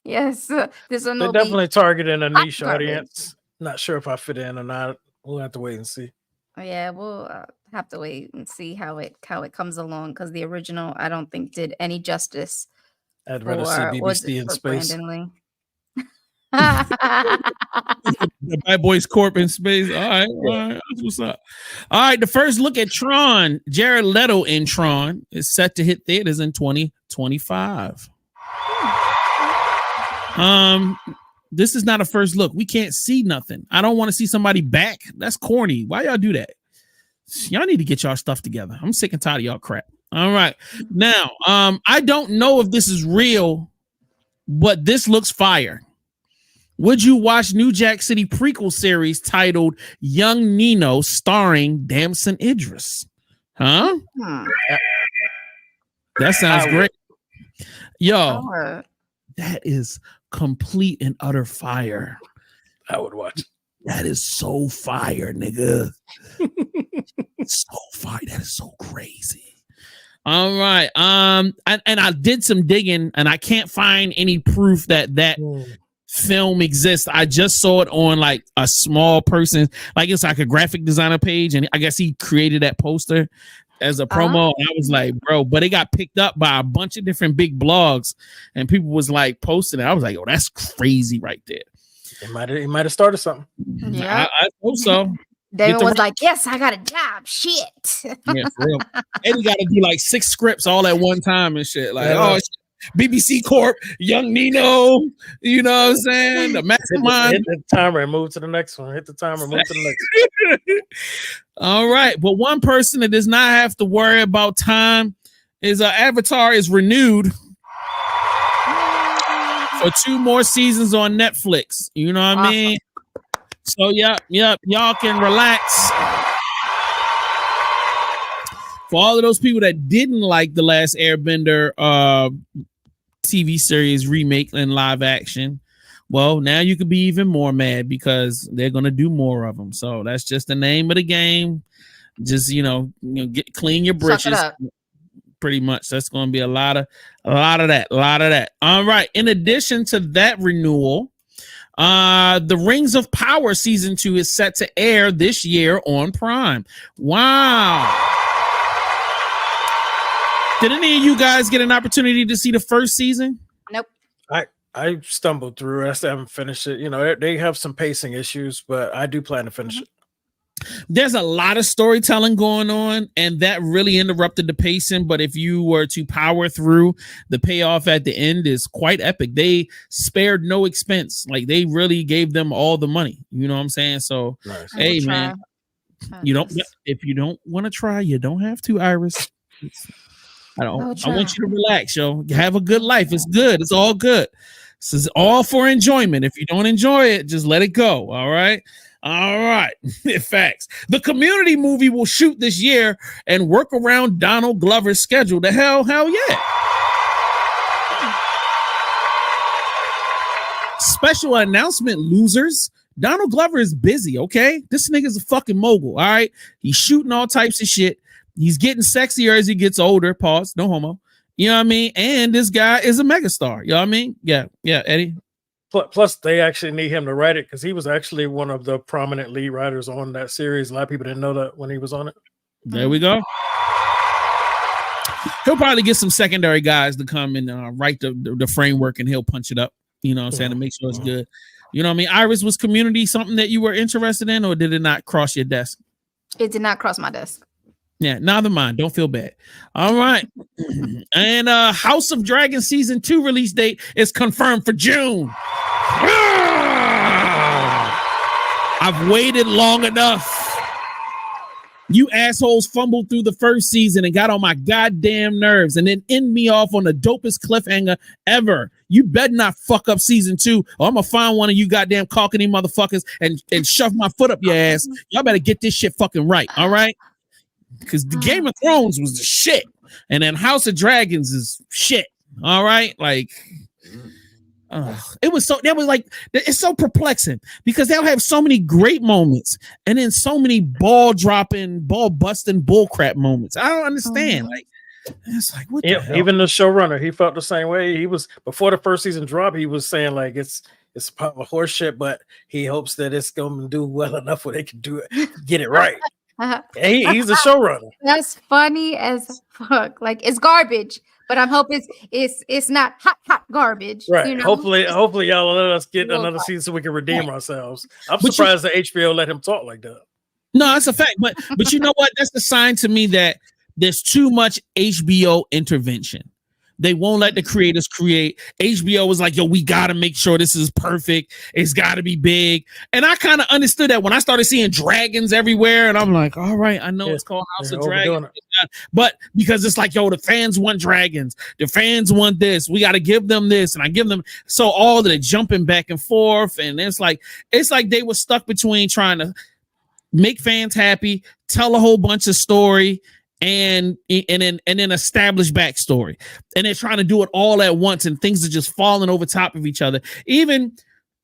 yes, this one They're will definitely targeting a hot niche garbage. audience. Not sure if I fit in or not. We'll have to wait and see. be. Yeah, we'll have to wait and see how it comes along because the original I don't think did any justice. I'd rather see BBC in for space. Brandon Lee. The Bad Boys Corp in space. All right, that's what's up. All right, the first look at Tron. Jared Leto in Tron is set to hit theaters in 2025. This is not a first look. We can't see nothing. I don't want to see somebody back. That's corny. Why y'all do that? Y'all need to get y'all stuff together. I'm sick and tired of y'all crap. All right. Now, I don't know if this is real, but this looks fire. Would you watch New Jack City prequel series titled Young Nino starring Damson Idris? Huh? That sounds great. Yo, that is complete and utter fire. I would watch it. That is so fire, nigga. So fire. That is so crazy. All right. And I did some digging and I can't find any proof that film exists. I just saw it on like a small person, like it's like a graphic designer page, and I guess he created that poster as a promo. And I was like, bro, but it got picked up by a bunch of different big blogs, and people was like posting it. I was like, oh, that's crazy right there. He might have started something. Yeah, I hope so. David was like, yes, I got a job. Shit. Yeah, for real. And he got to do like 6 scripts all at one time and shit. Like, oh, shit. BBC Corp, Young Nino, you know what I'm saying? The mastermind. Hit the timer and move to the next one. Hit the timer, move to the next one. All right. But one person that does not have to worry about time is Avatar is renewed for 2 more seasons on Netflix. You know what I mean? So, yep. Y'all can relax. For all of those people that didn't like The Last Airbender TV series remake and live action, well, now you could be even more mad because they're going to do more of them. So that's just the name of the game. Just, get clean your britches. Pretty much. That's going to be a lot of that. All right. In addition to that renewal, The Rings of Power season 2 is set to air this year on Prime. Wow. Did any of you guys get an opportunity to see the first season? Nope. I stumbled through it. I still haven't finished it. They have some pacing issues, but I do plan to finish it. There's a lot of storytelling going on, and that really interrupted the pacing. But if you were to power through, the payoff at the end is quite epic. They spared no expense. Like, they really gave them all the money. You know what I'm saying? So, nice. Hey, man, if you don't want to try, you don't have to, Iris. I want you to relax, yo. Have a good life. It's good. It's all good. This is all for enjoyment. If you don't enjoy it, just let it go. All right. Facts. The Community movie will shoot this year and work around Donald Glover's schedule. The hell yeah. Special announcement, losers. Donald Glover is busy, okay? This nigga's a fucking mogul, all right? He's shooting all types of shit. He's getting sexier as he gets older. Pause. No homo. You know what I mean? And this guy is a megastar. You know what I mean? Yeah, Eddie. Plus, they actually need him to write it because he was actually one of the prominent lead writers on that series. A lot of people didn't know that when he was on it. There we go. He'll probably get some secondary guys to come and write the framework, and he'll punch it up. You know what I'm saying? To make sure it's good. You know what I mean? Iris, was Community something that you were interested in, or did it not cross your desk? It did not cross my desk. Yeah, neither mind. Don't feel bad. All right. And House of Dragon season 2 release date is confirmed for June. I've waited long enough. You assholes fumbled through the first season and got on my goddamn nerves and then end me off on the dopest cliffhanger ever. You better not fuck up season 2 or I'm gonna find one of you goddamn cockney motherfuckers and shove my foot up your ass. Y'all better get this shit fucking right, all right? Because the Game of Thrones was the shit. And then House of Dragons is shit, all right? Like... it's so perplexing because they'll have so many great moments and then so many ball dropping, ball busting, bull crap moments. I don't understand. Like, it's like, what the hell? Even the showrunner, he felt the same way. He was before the first season dropped. He was saying like it's a pile of horse shit, but he hopes that it's going to do well enough where they can do it, get it right. He's a showrunner. That's funny as fuck. Like it's garbage. But I'm hoping it's not hot garbage. Right. You know? Hopefully y'all will let us get another season so we can redeem ourselves. I'm surprised that HBO let him talk like that. No, that's a fact. But you know what? That's a sign to me that there's too much HBO intervention. They won't let the creators create. HBO was like, yo, we got to make sure this is perfect. It's got to be big. And I kind of understood that when I started seeing dragons everywhere. And I'm like, all right, I know it's called House of Dragons. But because it's like, yo, the fans want dragons. The fans want this. We got to give them this. And I give them. So all the jumping back and forth. And it's like they were stuck between trying to make fans happy, tell a whole bunch of story, and then establish backstory, and they're trying to do it all at once, and things are just falling over top of each other. Even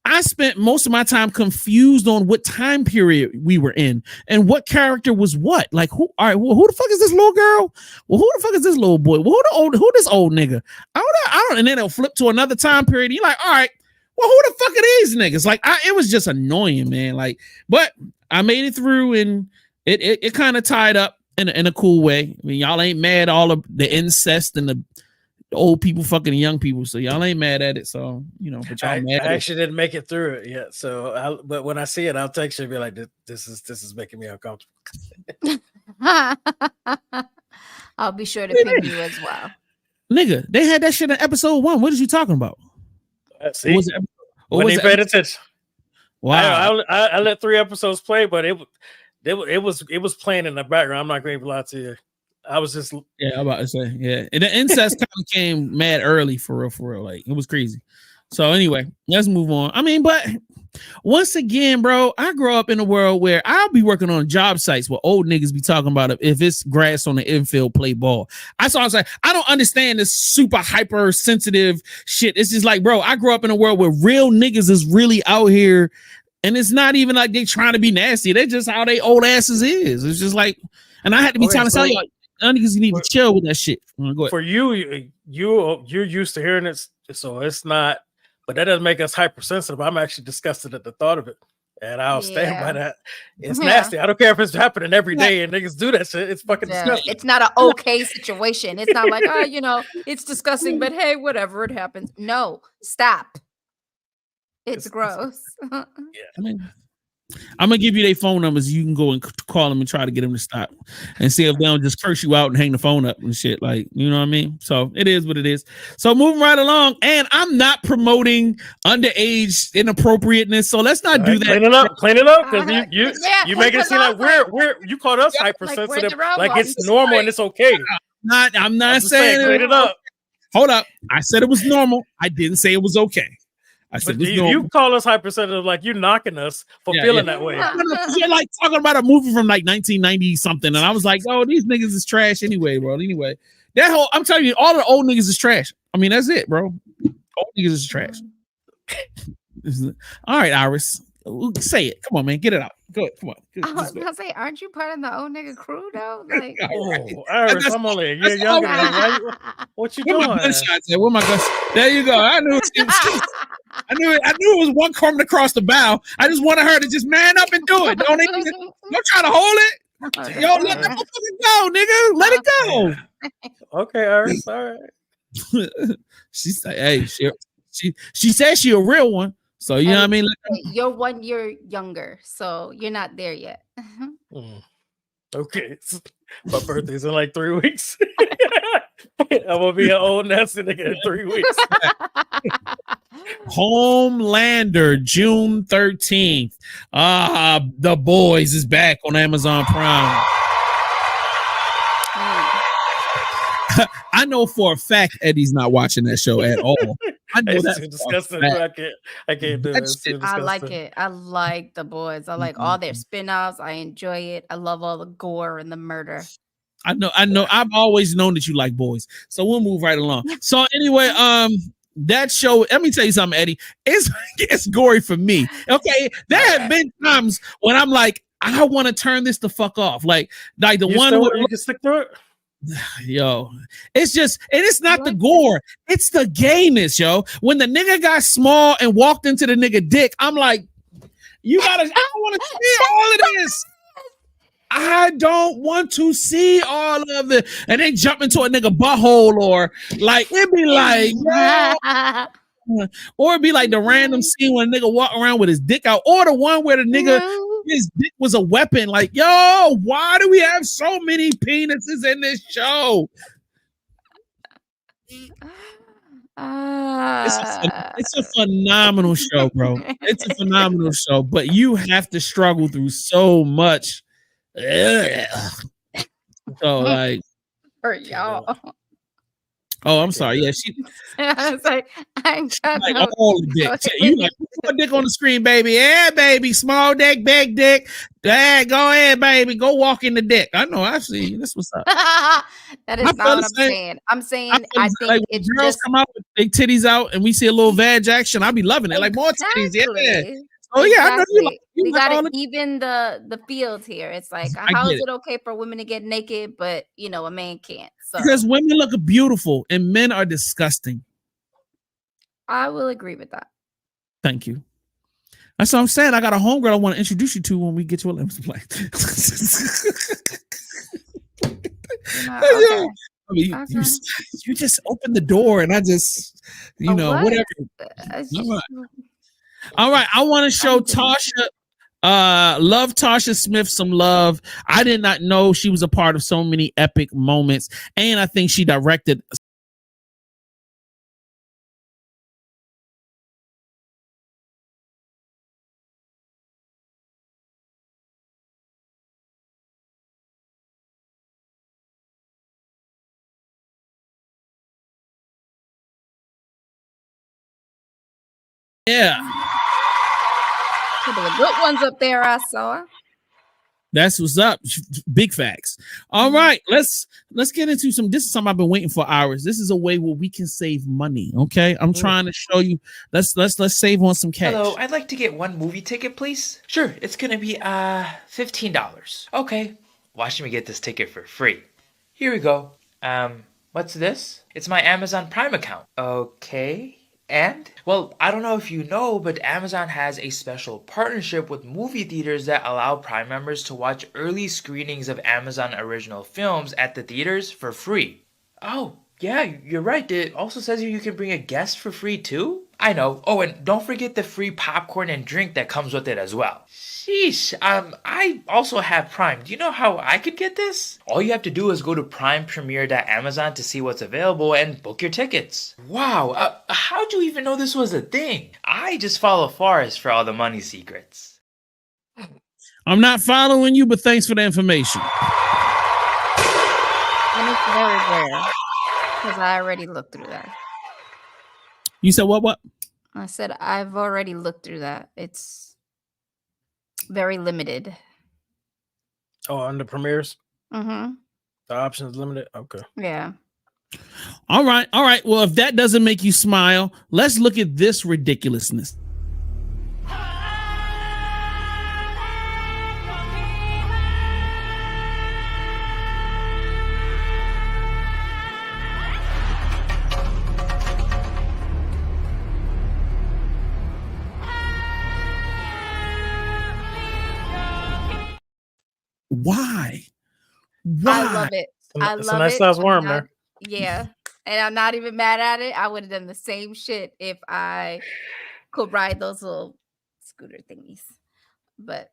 I spent most of my time confused on what time period we were in and what character was what. Like, who? All right, well, who the fuck is this little girl? Well, who the fuck is this little boy? Well, who this old nigga? I don't. And then they'll flip to another time period. And you're like, all right, well, who the fuck are these niggas? Like, it was just annoying, man. Like, but I made it through, and it kind of tied up in a cool way. I mean, y'all ain't mad all of the incest and the old people fucking the young people, so y'all ain't mad at it. So but y'all mad. I actually didn't make it through it yet. So, but when I see it, I'll text you and be like, "This is making me uncomfortable." I'll be sure to ping you as well. Nigga, they had that shit in episode 1. What are you talking about? See, when they paid attention. Wow, I let 3 episodes play, but it was playing in the background. I'm not going to lie to you. I was just I'm about to say and the incest kind of came mad early for real. Like it was crazy. So anyway, let's move on. I mean, but once again, bro, I grew up in a world where I'll be working on job sites where old niggas be talking about if it's grass on the infield, play ball. I was like, I don't understand this super hyper sensitive shit. It's just like, bro, I grew up in a world where real niggas is really out here. And it's not even like they trying to be nasty. They're just how they old asses is. It's just like, and I had to be trying to tell y'all, niggas need to chill with that shit. Go ahead. For you're used to hearing it, so it's not. But that doesn't make us hypersensitive. I'm actually disgusted at the thought of it, and I'll stand by that. It's nasty. I don't care if it's happening every day and niggas do that shit. It's fucking disgusting. It's not an okay situation. It's not like it's disgusting, but hey, whatever, it happens. No, stop. It's gross. I mean, I'm gonna give you their phone numbers. You can go and call them and try to get them to stop, and see if they don't just curse you out and hang the phone up and shit. Like, you know what I mean? So it is what it is. So moving right along, and I'm not promoting underage inappropriateness. So let's not do that. Clean it up, because you make it seem like we're you called us hypersensitive, like it's normal and it's okay. I'm not saying clean it up. Hold up, I said it was normal. I didn't say it was okay. I said you call us hypersensitive, like you're knocking us for feeling that way. You're like talking about a movie from like 1990 something, and I was like, "Oh, these niggas is trash anyway, bro." Anyway, I'm telling you, all the old niggas is trash. I mean, that's it, bro. Old niggas is trash. All right, Iris, say it. Come on, man, get it out. Go ahead. Come on. I was gonna say, aren't you part of the old nigga crew though? Like, Iris, I'm only a year younger than you. What you doing? Where my guns? There you go. I knew I knew it was one coming across the bow. I just wanted her to just man up and do it. Don't try to hold it. Yo, let that motherfucker go, nigga. Let it go. Okay, Iris. All right. She said, "Hey, she says she a real one." So you know what I mean? You're 1 year younger, so you're not there yet. Okay. My birthday's in like 3 weeks. I'm gonna be an old nasty nigga in 3 weeks. Homelander, June 13th. The Boys is back on Amazon Prime. I know for a fact Eddie's not watching that show at all. I know It's that's too disgusting. I can't do it. That It's too shit- I like disgusting. it. I like the boys. I like all their spin-offs. I enjoy it. I love all the gore and the murder. I know. I've always known that you like boys. So we'll move right along. So anyway, that show, let me tell you something, Eddie. It's gory for me. Okay. There have been times when I'm like, I want to turn this the fuck off. Like the You one with, you can stick through it. yo, it's just, and it's not the gore, it's the gayness, yo. When the nigga got small and walked into the nigga dick, I'm like, I don't want to see all of this. I don't want to see all of it. And then jump into a nigga butthole, or like it'd be like, yeah. Or it'd be like the random scene when a nigga walk around with his dick out, or the one where the nigga his dick was a weapon. Like, yo, why do we have so many penises in this show? It's a phenomenal show, bro. It's a phenomenal show, but you have to struggle through so much. So like, for y'all. oh, I'm sorry. Yeah, she. I was like, I'm Like all the dick. You like put dick on the screen, baby. Yeah, baby. Small dick, big dick. Dad, go ahead, baby. Go walk in the dick. I know. I see. This what's up. That is not what I'm saying. I'm saying I think like it's girls just come out with big titties out, and we see a little vag action. I'll be loving it. Like more titties. Yeah. Oh yeah, I know you. Like, we like got to even the field here. It's like, how is it okay for women to get naked, but a man can't? So because women look beautiful and men are disgusting. I will agree with that. Thank you. That's what I'm saying. I got a homegirl I want to introduce you to when we get to a lemon play. You just open the door and I just, whatever. All right. I want to show Tasha, love Tasha Smith some love. I did not know she was a part of so many epic moments. And I think she directed. Yeah. Couple of good ones up there I saw. That's what's up. Big facts. All right, let's get into some. This is something I've been waiting for hours. This is a way where we can save money. Okay, I'm trying to show you. Let's save on some cash. Hello, I'd like to get one movie ticket, please. Sure, it's gonna be $15. Okay, watch me get this ticket for free. Here we go. What's this? It's my Amazon Prime account. Okay. And, well, I don't know if you know, but Amazon has a special partnership with movie theaters that allow Prime members to watch early screenings of Amazon original films at the theaters for free. Oh, yeah, you're right. It also says you can bring a guest for free too. I know. Oh, and don't forget the free popcorn and drink that comes with it as well. Sheesh, I also have Prime. Do you know how I could get this? All you have to do is go to primepremiere.amazon to see what's available and book your tickets. Wow, how'd you even know this was a thing? I just follow Forrest for all the money secrets. I'm not following you, but thanks for the information. And it's very rare because I already looked through that. You said what? I said I've already looked through that. It's very limited. Oh, under premieres? Mm-hmm. The options limited? Okay. Yeah. All right. Well, if that doesn't make you smile, let's look at this ridiculousness. Why? I love it. It's a nice size worm there. Yeah. And I'm not even mad at it. I would have done the same shit if I could ride those little scooter thingies. But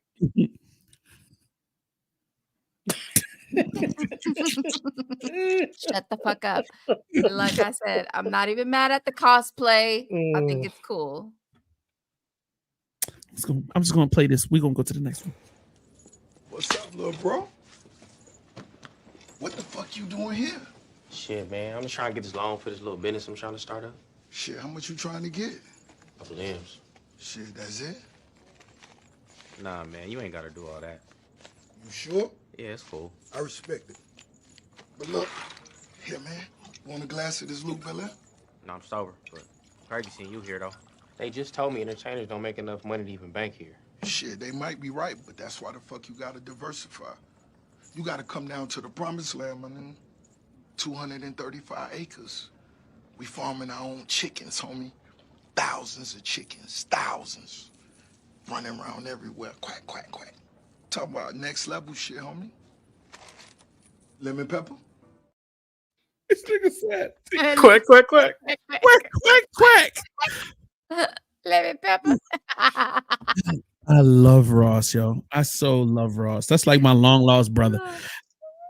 shut the fuck up. Like I said, I'm not even mad at the cosplay. I think it's cool. I'm just gonna play this. We're gonna go to the next one. What's up, little bro? What the fuck you doing here? Shit, man, I'm just trying to get this loan for this little business I'm trying to start up. Shit, how much you trying to get? Couple M's. Shit, that's it? Nah, man, you ain't gotta do all that. You sure? Yeah, it's cool. I respect it. But look, here, man. Want a glass of this Luke Belair? No, I'm sober, but crazy seeing you here, though. They just told me entertainers don't make enough money to even bank here. Shit, they might be right, but that's why the fuck you gotta diversify. You gotta come down to the promised land, man. 235 acres. We farming our own chickens, homie. Thousands of chickens, thousands. Running around everywhere, quack, quack, quack. Talk about next level shit, homie. Lemon pepper? This nigga said, Quack, quack, quack. quack, quack, quack. Lemon pepper. I love Ross, yo. I so love Ross. That's like my long lost brother.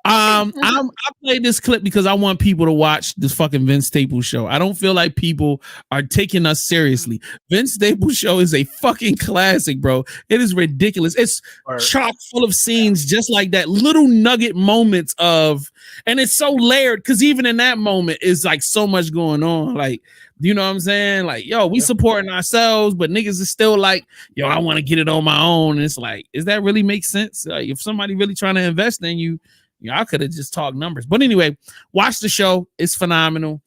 I played this clip because I want people to watch this fucking Vince Staples show. I don't feel like people are taking us seriously. Vince Staples show is a fucking classic, bro. It is ridiculous. It's chock full of scenes just like that, little nugget moments of, and it's so layered because even in that moment is like so much going on. Like, you know what I'm saying? Like, yo, we supporting ourselves, but niggas is still like, yo, I want to get it on my own. And it's like, does that really make sense? If somebody really trying to invest in you, I could have just talked numbers. But anyway, watch the show. It's phenomenal.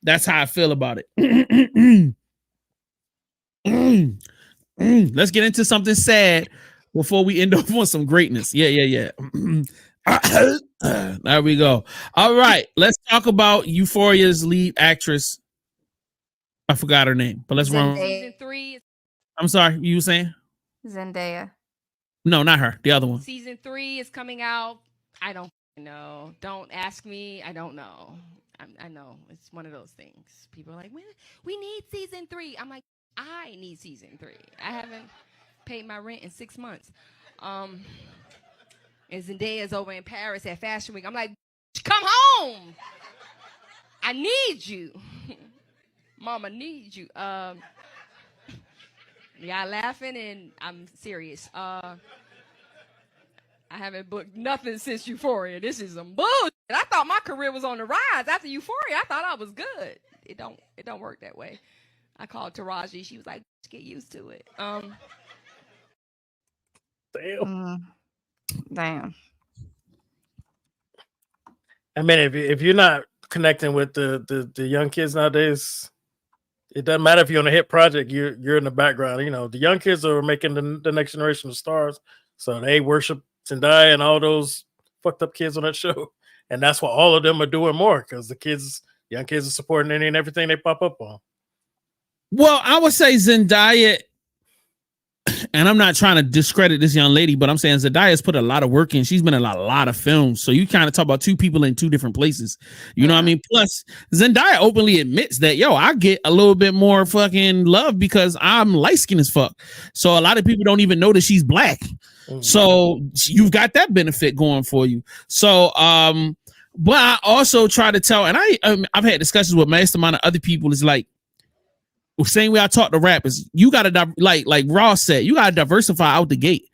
That's how I feel about it. Let's get into something sad before we end up on some greatness. Yeah. There we go. All right. Let's talk about Euphoria's lead actress. I forgot her name, but let's run. Season 3. I'm sorry. You were saying? Zendaya. No, not her. The other one. Season 3 is coming out. I don't know. Don't ask me. I don't know. I know. It's one of those things. People are like, we need season 3. I'm like, I need season 3. I haven't paid my rent in 6 months. And Zendaya's over in Paris at Fashion Week. I'm like, come home. I need you. Mama needs you. Y'all laughing and I'm serious. I haven't booked nothing since Euphoria. This is some bullshit. I thought my career was on the rise after Euphoria. I thought I was good. It don't work that way. I called Taraji. She was like, get used to it. Damn. I mean, if you're not connecting with the young kids nowadays, it doesn't matter if you're on a hit project. You're in the background. You know, the young kids are making the next generation of stars, so they worship Zendaya and all those fucked up kids on that show, and that's why all of them are doing more because young kids are supporting any and everything they pop up on. Well, I would say Zendaya, and I'm not trying to discredit this young lady, but I'm saying Zendaya's put a lot of work in. She's been in a lot of films. So you kind of talk about two people in two different places. You know what I mean? Plus, Zendaya openly admits that, yo, I get a little bit more fucking love because I'm light-skinned as fuck. So a lot of people don't even know that she's black. So you've got that benefit going for you. So, but I also try to tell, and I've had discussions with mastermind and other people. Is like, same way I talk to rappers, you gotta like Ross said, you gotta diversify out the gate.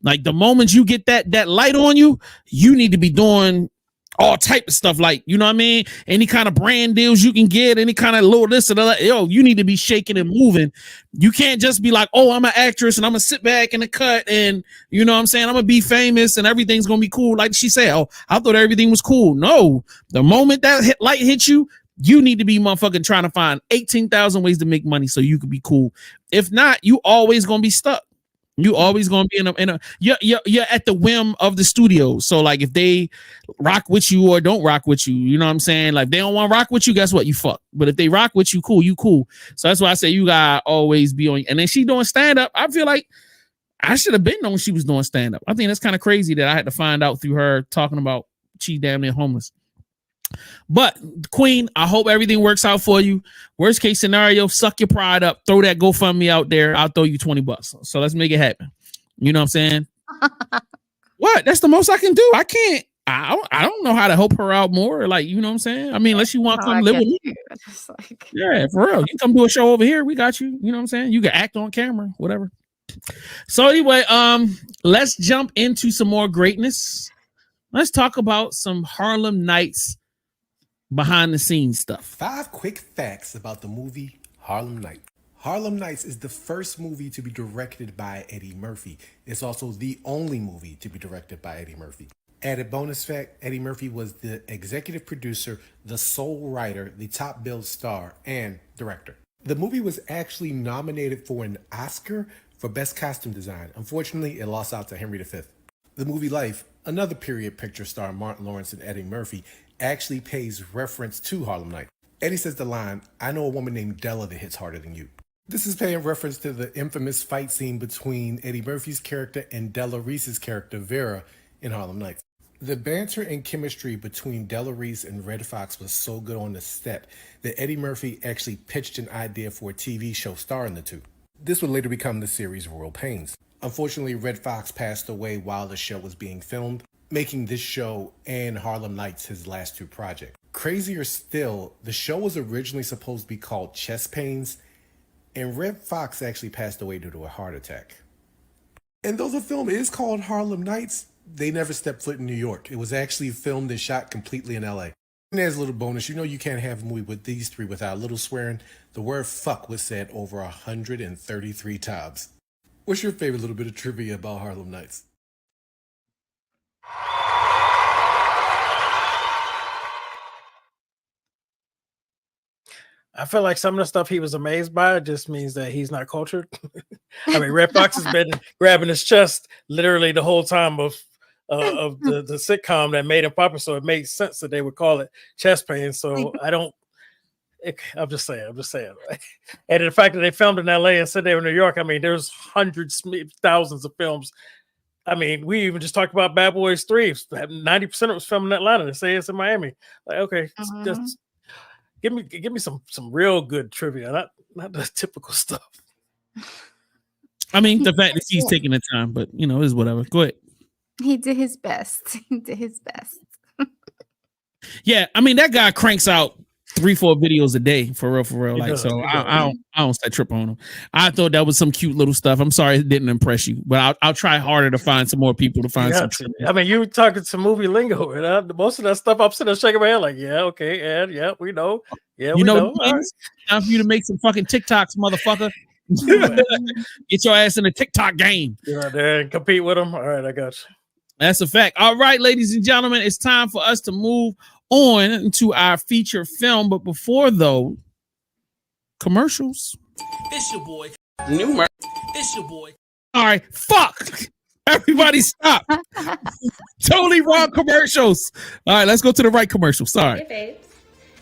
Like the moment you get that light on you, you need to be doing all type of stuff. Like, you know what I mean? Any kind of brand deals you can get, any kind of little this or that. Yo, you need to be shaking and moving. You can't just be like, oh, I'm an actress and I'm gonna sit back in the cut and you know what I'm saying, I'm gonna be famous and everything's gonna be cool. Like she said, oh, I thought everything was cool. No, the moment that light hits you, you need to be motherfucking trying to find 18,000 ways to make money so you can be cool. If not, you always gonna be stuck. You always gonna be you're at the whim of the studio. So like if they rock with you or don't rock with you, you know what I'm saying? Like if they don't want to rock with you, guess what? You fuck. But if they rock with you, cool, you cool. So that's why I say you gotta always be on. And then she doing stand-up. I feel like I should have been known she was doing stand-up. I think that's kind of crazy that I had to find out through her talking about she damn near homeless. But Queen, I hope everything works out for you. Worst case scenario, suck your pride up, throw that GoFundMe out there. I'll throw you $20. So let's make it happen. You know what I'm saying? What? That's the most I can do. I can't. I don't know how to help her out more. Like, you know what I'm saying? I mean, unless you want to come live with me. Yeah, for real. You come do a show over here. We got you. You know what I'm saying? You can act on camera, whatever. So anyway, let's jump into some more greatness. Let's talk about some Harlem Nights behind the scenes stuff. 5 quick facts about the movie Harlem Nights. Harlem Nights is the first movie to be directed by Eddie Murphy. It's also the only movie to be directed by Eddie Murphy. Added bonus fact, Eddie Murphy was the executive producer, the sole writer, the top billed star, and director. The movie was actually nominated for an Oscar for Best Costume Design. Unfortunately, it lost out to Henry V. The movie Life, another period picture star Martin Lawrence and Eddie Murphy, actually pays reference to Harlem Nights. Eddie says the line, "I know a woman named Della that hits harder than you." This is paying reference to the infamous fight scene between Eddie Murphy's character and Della Reese's character, Vera, in Harlem Nights. The banter and chemistry between Della Reese and Red Fox was so good on the set that Eddie Murphy actually pitched an idea for a TV show starring the two. This would later become the series Royal Pains. Unfortunately, Red Fox passed away while the show was being filmed, making this show and Harlem Nights his last 2 projects. Crazier still, the show was originally supposed to be called Chest Pains, and Red Fox actually passed away due to a heart attack. And though the film is called Harlem Nights, they never stepped foot in New York. It was actually filmed and shot completely in LA. And there's a little bonus. You know you can't have a movie with these 3 without a little swearing. The word fuck was said over 133 times. What's your favorite little bit of trivia about Harlem Nights? I feel like some of the stuff he was amazed by just means that he's not cultured. I mean, Red Fox has been grabbing his chest literally the whole time of the sitcom that made him popular, so it makes sense that they would call it chest pain. So I'm just saying. And the fact that they filmed in LA and said they were in New York, I mean, there's hundreds, thousands of films. I mean, we even just talked about Bad Boys 3. 90% of it was filmed in Atlanta. They say it's in Miami. Like, okay, just give me some real good trivia, not the typical stuff. I mean, the fact that he's taking the time, but you know, is whatever. Go ahead. He did his best. Yeah, I mean, that guy cranks out 3-4 videos a day for real. Like, so I don't say trip on him. I thought that was some cute little stuff. I'm sorry it didn't impress you, but I'll try harder to find some more people to find some trivia. I mean, you were talking some movie lingo, and most of that stuff I'm sitting there shaking my head like, yeah, okay, and yeah, we know. Yeah, you know. It's time for you to make some fucking TikToks, motherfucker. Get your ass in the TikTok game. Get out there and compete with them. All right, I got you. That's a fact. All right, ladies and gentlemen, it's time for us to move on to our feature film. But before though, commercials. It's your boy. It's your boy. All right, fuck. Everybody stop. Totally wrong commercials. All right, let's go to the right commercial. Sorry. Hey babes,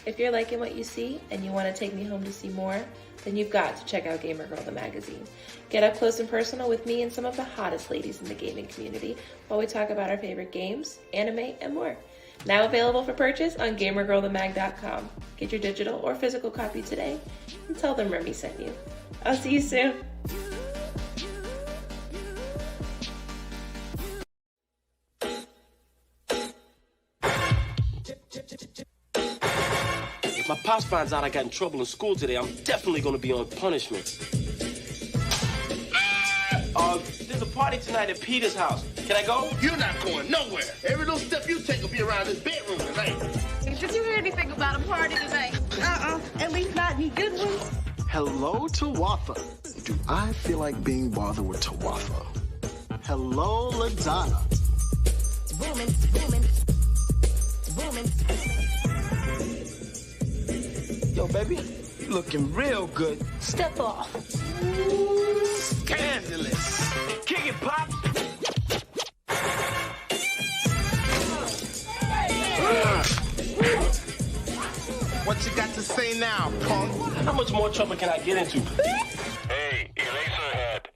if you're liking what you see and you want to take me home to see more, then you've got to check out Gamer Girl the magazine. Get up close and personal with me and some of the hottest ladies in the gaming community while we talk about our favorite games, anime, and more. Now available for purchase on GamerGirlTheMag.com. Get your digital or physical copy today and tell them Remy sent you. I'll see you soon. If my pops finds out I got in trouble in school today, I'm definitely gonna be on punishment. There's a party tonight at Peter's house. Can I go? You're not going nowhere. Every little step you take will be around this bedroom tonight. Did you hear anything about a party tonight? At least not any good ones. Hello, Tawatha. Do I feel like being bothered with Tawatha? Hello, LaDonna. Booming. Yo, baby, you looking real good. Step off. Scandalous. Kick it, Pop. What you got to say now, punk? How much more trouble can I get into? Hey, Eraserhead.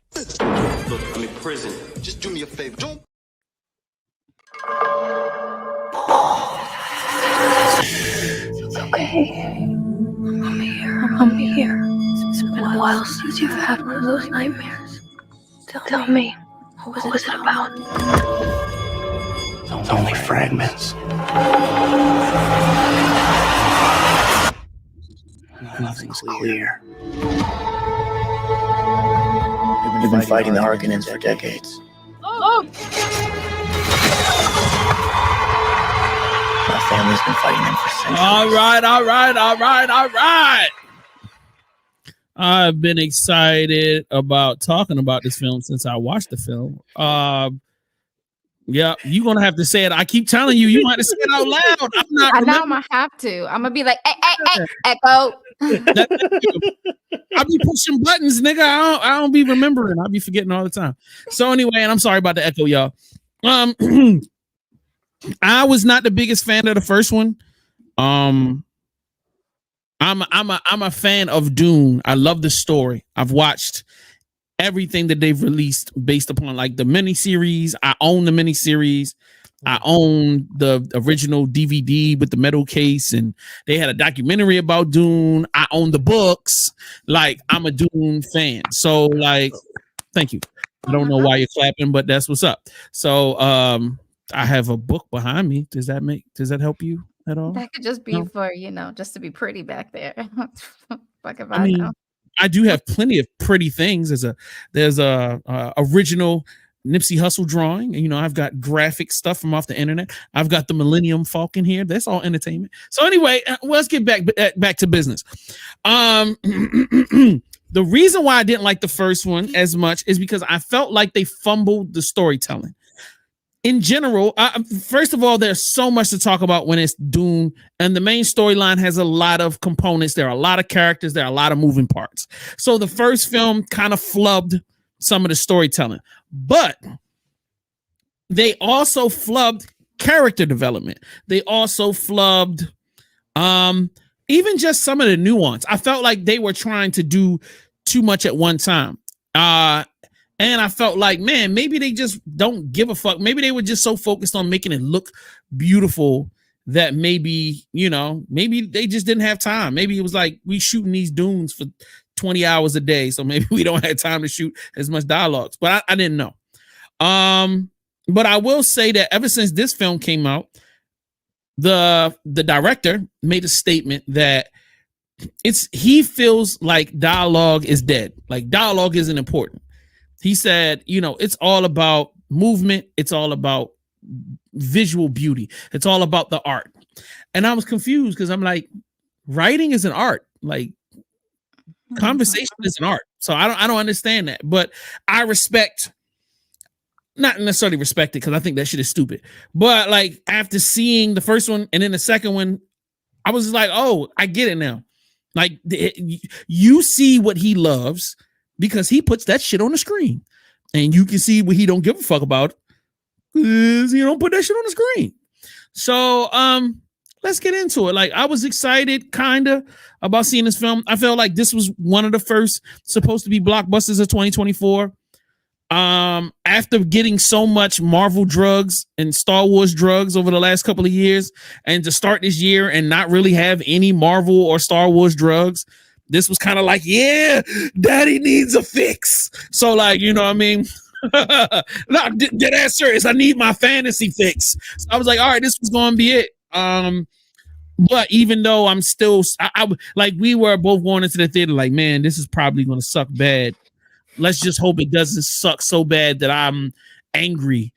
Look, I'm in prison. Just do me a favor. Don't. It's okay. I'm here. It's been a while since you've had one of those nightmares. Tell me, what was it about? It's only fragments. Nothing's clear. We've been fighting the Harkonnens for decades. Oh! family's been fighting them for centuries. All right. I've been excited about talking about this film since I watched the film. Yeah, you're gonna have to say it. I keep telling you, you might have to say it out loud. I'm not. I know I'm gonna have to. I'm gonna be like, hey, Echo. I'll be pushing buttons, nigga. I don't be remembering. I'll be forgetting all the time. So anyway, and I'm sorry about the echo, y'all. I was not the biggest fan of the first one. I'm a fan of Dune. I love the story. I've watched everything that they've released based upon like the miniseries. I own the miniseries. I own the original DVD with the metal case, and they had a documentary about Dune. I own the books. Like, I'm a Dune fan. So, like, thank you. I don't know why you're clapping, but that's what's up. So, I have a book behind me. Does that help you at all? That could just be for, just to be pretty back there. Fuck if I mean, know. I do have plenty of pretty things. There's a original Nipsey Hussle drawing. And, I've got graphic stuff from off the internet. I've got the Millennium Falcon here. That's all entertainment. So anyway, let's get back to business. The reason why I didn't like the first one as much is because I felt like they fumbled the storytelling. In general, first of all, there's so much to talk about when it's Dune, and the main storyline has a lot of components. There are a lot of characters. There are a lot of moving parts. So the first film kind of flubbed some of the storytelling, but they also flubbed character development. They also flubbed even just some of the nuance. I felt like they were trying to do too much at one time. And I felt like, man, maybe they just don't give a fuck. Maybe they were just so focused on making it look beautiful that maybe they just didn't have time. Maybe it was like, we shooting these dunes for 20 hours a day, so maybe we don't have time to shoot as much dialogues. But I didn't know. But I will say that ever since this film came out, the director made a statement that he feels like dialogue is dead. Like, dialogue isn't important. He said, it's all about movement. It's all about visual beauty. It's all about the art. And I was confused because I'm like, writing is an art. Like, conversation is an art. So I don't understand that. But I not necessarily respect it because I think that shit is stupid. But like, after seeing the first one and then the second one, I was like, oh, I get it now. Like, you see what he loves because he puts that shit on the screen, and you can see what he don't give a fuck about because he don't put that shit on the screen. So let's get into it. Like, I was excited kind of about seeing this film. I felt like this was one of the first supposed to be blockbusters of 2024. After getting so much Marvel drugs and Star Wars drugs over the last couple of years, and to start this year and not really have any Marvel or Star Wars drugs, this was kind of like, yeah, daddy needs a fix. So, like, you know what I mean? No, dead ass serious. I need my fantasy fix. So I was like, all right, this was going to be it. But even though I'm still, I like, we were both going into the theater like, man, this is probably going to suck bad. Let's just hope it doesn't suck so bad that I'm angry.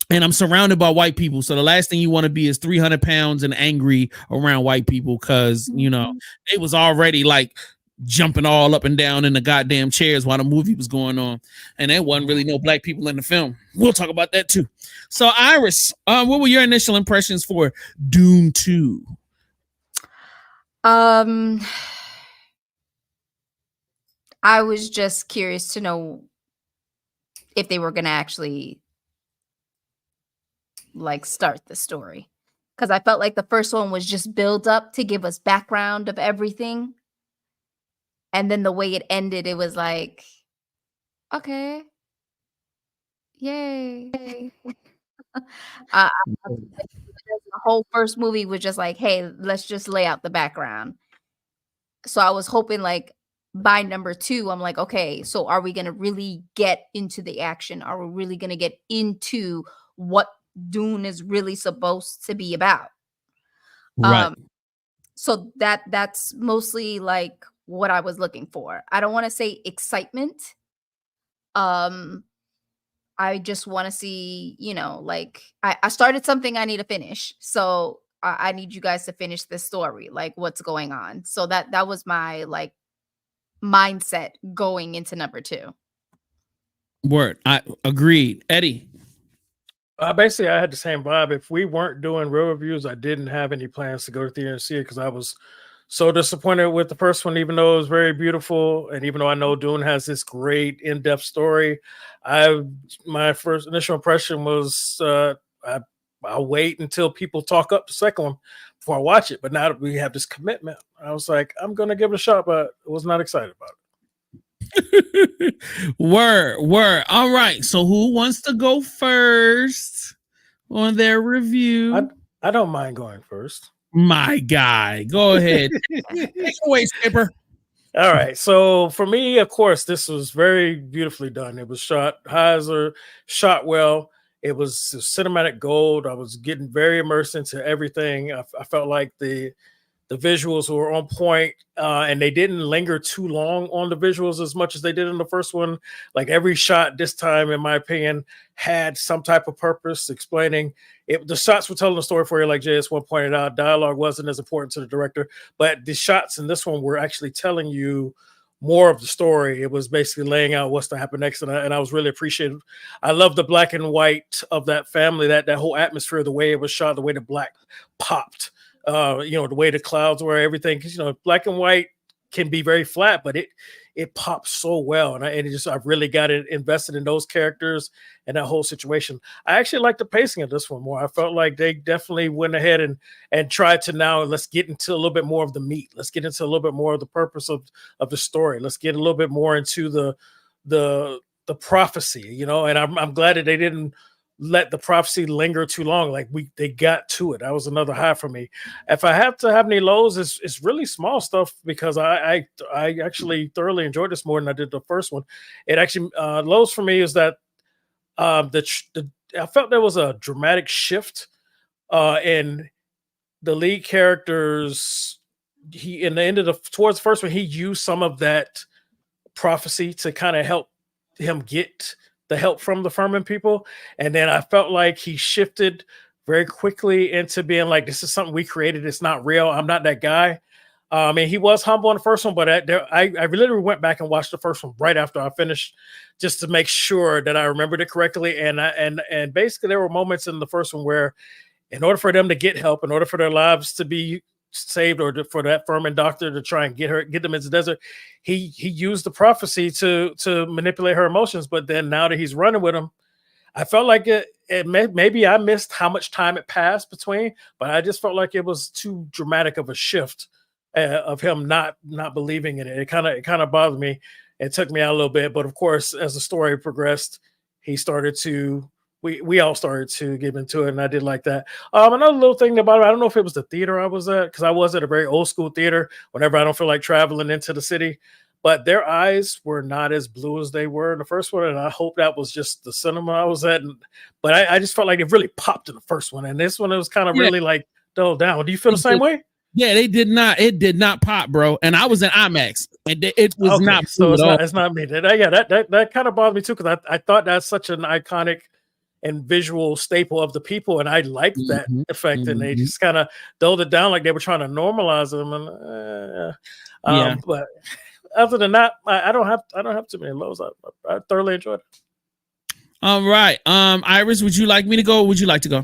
And I'm surrounded by white people. So the last thing you want to be is 300 pounds and angry around white people because, it was already like jumping all up and down in the goddamn chairs while the movie was going on. And there wasn't really no black people in the film. We'll talk about that too. So Iris, what were your initial impressions for Dune 2? I was just curious to know if they were going to actually like start the story, because I felt like the first one was just build up to give us background of everything, and then the way it ended, it was like, okay, yay. The whole first movie was just like, hey, let's just lay out the background. So I was hoping like by number 2, I'm like, okay, so are we going to really get into the action? Are we really going to get into what Dune is really supposed to be about? Right. So that's mostly like what I was looking for. I don't want to say excitement. I I just want to see, like I started something I need to finish. So I need you guys to finish this story, like what's going on. So that was my like mindset going into number 2. Word. I agreed. Eddie. Basically, I had the same vibe. If we weren't doing real reviews, I didn't have any plans to go to theater and see it because I was so disappointed with the first one, even though it was very beautiful. And even though I know Dune has this great in-depth story, my first initial impression was I'll wait until people talk up the second one before I watch it. But now that we have this commitment, I was like, I'm going to give it a shot, but I was not excited about it. Word. All right. So who wants to go first on their review? I don't mind going first. My guy, go ahead. Take it away, Skipper. All right. So for me, of course, this was very beautifully done. It was shot Heiser, shot well. It was cinematic gold. I was getting very immersed into everything. I felt like the visuals were on point, and they didn't linger too long on the visuals as much as they did in the first one. Like every shot this time, in my opinion, had some type of purpose explaining it. The shots were telling the story for you, like JS1 pointed out. Dialogue wasn't as important to the director, but the shots in this one were actually telling you more of the story. It was basically laying out what's to happen next, and I was really appreciative. I love the black and white of that family, that whole atmosphere, the way it was shot, the way the black popped. The way the clouds were, everything, because black and white can be very flat, but it pops so well, and I really got it invested in those characters and that whole situation. I actually like the pacing of this one more. I felt like they definitely went ahead and tried to, now let's get into a little bit more of the meat. Let's get into a little bit more of the purpose of the story. Let's get a little bit more into the prophecy, and I'm glad that they didn't let the prophecy linger too long. Like they got to it. That was another high for me. If I have to have any lows, it's really small stuff, because I actually thoroughly enjoyed this more than I did the first one. It actually lows for me is that I felt there was a dramatic shift in the lead characters. He in the end of towards the first one, he used some of that prophecy to kind of help him get the help from the Furman people. And then I felt like he shifted very quickly into being like, this is something we created. It's not real. I'm not that guy. He was humble in the first one, but I literally went back and watched the first one right after I finished, just to make sure that I remembered it correctly. And basically there were moments in the first one where, in order for them to get help, in order for their lives to be saved, or for that Furman doctor to try and get them into the desert, he used the prophecy to manipulate her emotions. But then now that he's running with him, I felt like maybe I missed how much time it passed between, but I just felt like it was too dramatic of a shift of him not believing in it. It kind of bothered me. It took me out a little bit, but of course, as the story progressed, we all started to get into it, and I did like that. Another little thing about it, I don't know if it was the theater I was at, because I was at a very old school theater whenever I don't feel like traveling into the city, but their eyes were not as blue as they were in the first one, and I hope that was just the cinema I was at. But I just felt like it really popped in the first one, and this one, it was kind of really like dulled down. Do you feel the same way? Yeah, they did not. It did not pop, bro. And I was in IMAX, and it was not. So it's not me. That kind of bothered me too, because I thought that's such an iconic and visual staple of the people, and I liked that effect, and they just kind of dulled it down, like they were trying to normalize them. And but other than that, I don't have too many lows. I thoroughly enjoyed it. All right, Iris, would you like me to go, or would you like to go?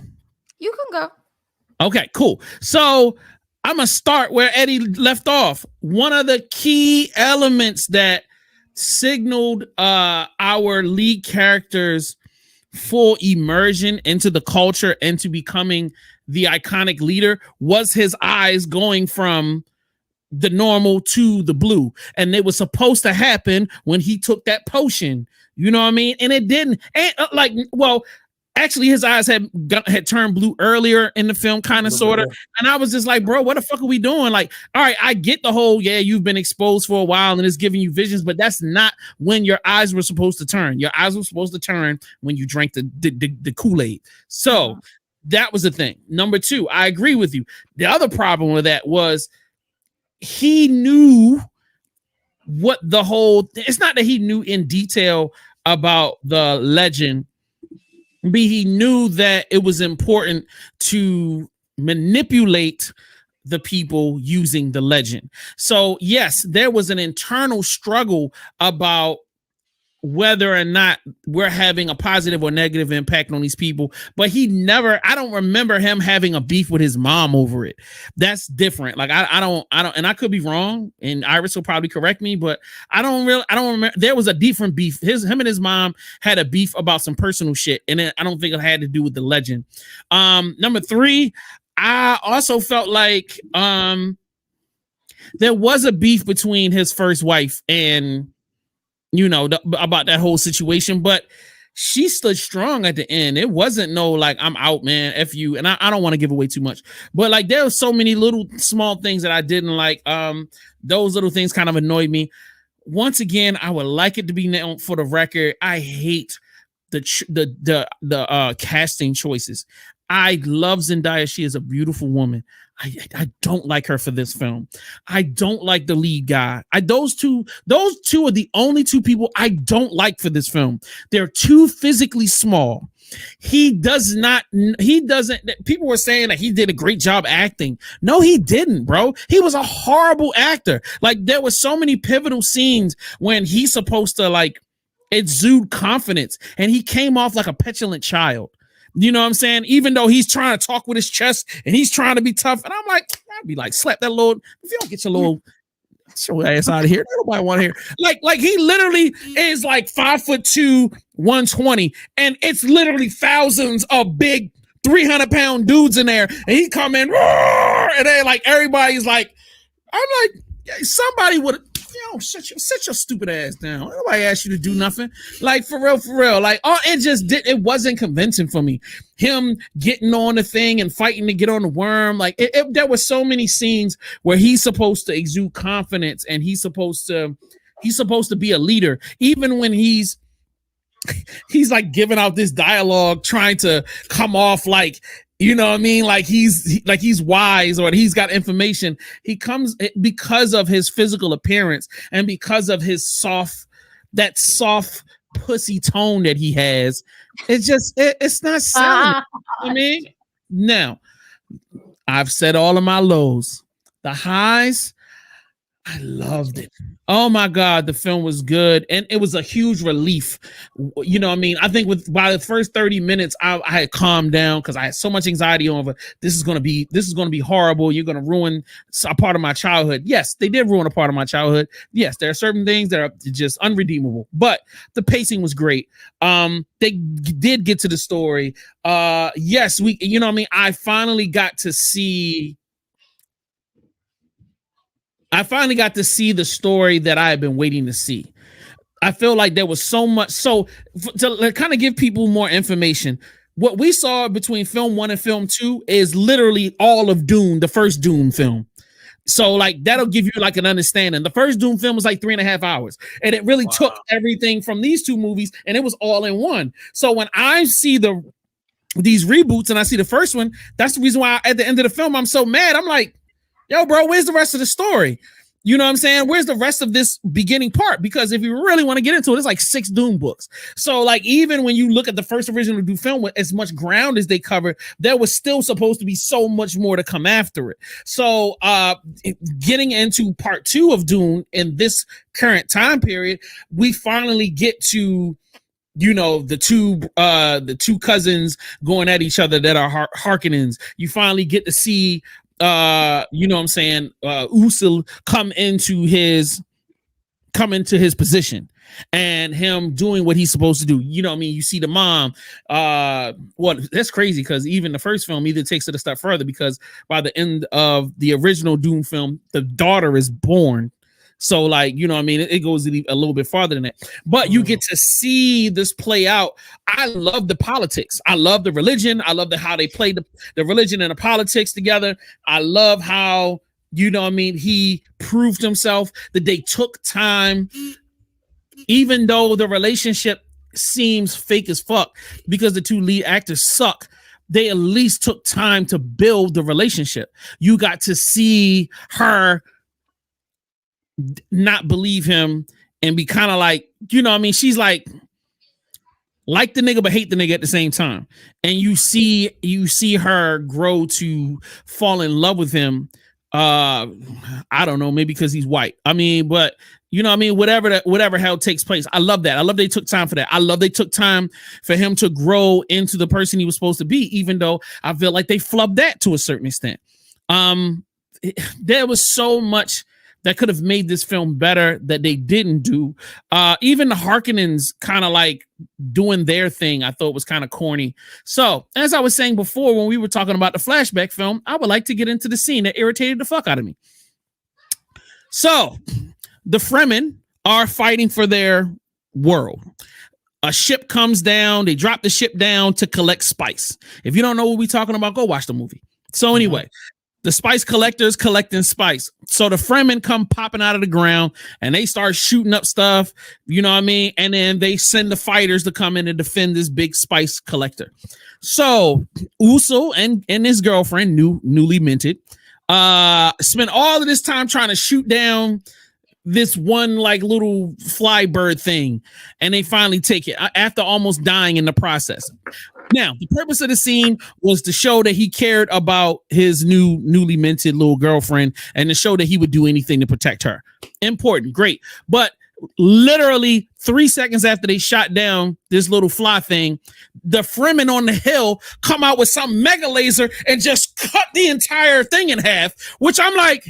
You can go. Okay, cool. So I'm gonna start where Eddie left off. One of the key elements that signaled our lead characters' full immersion into the culture and to becoming the iconic leader was his eyes going from the normal to the blue. And it was supposed to happen when he took that potion, you know what I mean? And it didn't. And actually his eyes had turned blue earlier in the film, kind of, sort of. And I was just like, bro, what the fuck are we doing? Like, all right, I get the whole, you've been exposed for a while and it's giving you visions, but that's not when your eyes were supposed to turn. Your eyes were supposed to turn when you drank the Kool-Aid. So that was the thing. Number two, I agree with you. The other problem with that was he knew what the whole, it's not that he knew in detail about the legend B, he knew that it was important to manipulate the people using the legend. So yes, there was an internal struggle about whether or not we're having a positive or negative impact on these people, but I don't remember him having a beef with his mom over it. That's different. Like I don't, and I could be wrong, and Iris will probably correct me, but I don't remember. There was a different beef. Him and his mom had a beef about some personal shit, and I don't think it had to do with the legend. Number 3, I also felt like there was a beef between his first wife and about that whole situation, but she stood strong at the end. It wasn't no like, I'm out, man, F you. And I don't want to give away too much, but like there were so many little small things that I didn't like. Those little things kind of annoyed me. Once again, I would like it to be known for the record, I hate the casting choices. I love Zendaya. She is a beautiful woman. I don't like her for this film. I don't like the lead guy. Those two are the only 2 people I don't like for this film. They're too physically small. People were saying that he did a great job acting. No, he didn't, bro. He was a horrible actor. Like there were so many pivotal scenes when he's supposed to like exude confidence and he came off like a petulant child. You know what I'm saying? Even though he's trying to talk with his chest and he's trying to be tough. And I'm like, I'd be like, slap that little, if you don't get your little show ass out of here, nobody want to hear. Like he literally is like 5'2", 120. And it's literally thousands of big 300-pound dudes in there. And he come in, roar, and then like everybody's like, I'm like, somebody would sit your stupid ass down. Nobody asked you to do nothing. Like for real. Like, it wasn't convincing for me. Him getting on the thing and fighting to get on the worm. Like there were so many scenes where he's supposed to exude confidence and he's supposed to be a leader. Even when he's like giving out this dialogue, trying to come off like, you know what I mean? Like he's wise or he's got information. He comes because of his physical appearance and because of his soft pussy tone that he has. It's just, it's not selling. I mean, now I've said all of my lows. The highs, I loved it. Oh my God, the film was good. And it was a huge relief. You know what I mean? I think by the first 30 minutes, I had calmed down because I had so much anxiety over this is gonna be horrible. You're gonna ruin a part of my childhood. Yes, they did ruin a part of my childhood. Yes, there are certain things that are just unredeemable, but the pacing was great. They did get to the story. Yes, you know what I mean? I finally got to see the story that I had been waiting to see. I feel like there was so much. So to kind of give people more information, what we saw between film 1 and film 2 is literally all of Dune, the first Dune film. So like, that'll give you like an understanding. The first Dune film was like 3.5 hours and it really took everything from these 2 movies and it was all in one. So when I see these reboots and I see the first one, that's the reason why at the end of the film, I'm so mad. I'm like, yo, bro, where's the rest of the story? You know what I'm saying? Where's the rest of this beginning part? Because if you really want to get into it, it's like 6 Dune books. So like, even when you look at the first original Dune film with as much ground as they covered, there was still supposed to be so much more to come after it. So getting into part 2 of Dune in this current time period, we finally get to, you know, the two cousins going at each other that are Harkonnens. You finally get to see you know what I'm saying, Usul come into his position and him doing what he's supposed to do. You know what I mean? You see the mom, that's crazy because even the first film either takes it a step further because by the end of the original Dune film, the daughter is born. So like, you know what I mean? It goes a little bit farther than that, but you get to see this play out. I love the politics. I love the religion. I love how they play the religion and the politics together. I love how, you know what I mean? He proved himself that they took time, even though the relationship seems fake as fuck because the 2 lead actors suck. They at least took time to build the relationship. You got to see her not believe him and be kind of like, you know what I mean? She's like, like the nigga but hate the nigga at the same time, and you see her grow to fall in love with him. I don't know, maybe because he's white. I mean, but you know what I mean, whatever hell takes place. I love that. I love they took time for that. I love they took time for him to grow into the person he was supposed to be, even though I feel like they flubbed that to a certain extent. There was so much that could have made this film better that they didn't do. Even the Harkonnens kind of like doing their thing, I thought was kind of corny. So, as I was saying before, when we were talking about the flashback film, I would like to get into the scene that irritated the fuck out of me. So, the Fremen are fighting for their world. A ship comes down. They drop the ship down to collect spice. If you don't know what we're talking about, go watch the movie. So anyway, the spice collectors collecting spice. So the Fremen come popping out of the ground and they start shooting up stuff, you know what I mean? And then they send the fighters to come in and defend this big spice collector. So Uso and his girlfriend, newly minted, spent all of this time trying to shoot down this one like little fly bird thing, and they finally take it after almost dying in the process. Now, the purpose of the scene was to show that he cared about his newly minted little girlfriend and to show that he would do anything to protect her. Important, great. But literally 3 seconds after they shot down this little fly thing, the Fremen on the hill come out with some mega laser and just cut the entire thing in half, which I'm like,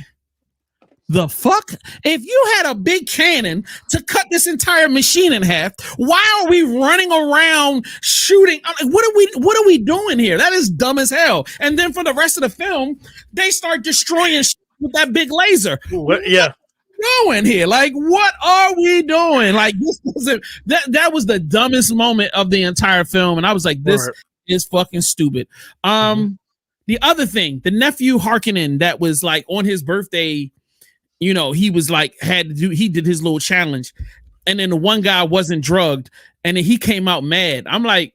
the fuck? If you had a big cannon to cut this entire machine in half, why are we running around shooting? I'm like, what are we doing here? That is dumb as hell. And then for the rest of the film, they start destroying shit with that big laser. Yeah. Going here, like, what are we doing? Like, this wasn't that was the dumbest moment of the entire film, and I was like, this is fucking stupid. The other thing, the nephew Harkonnen that was like on his birthday, you know, he was like he did his little challenge, and then the one guy wasn't drugged, and then he came out mad. I'm like,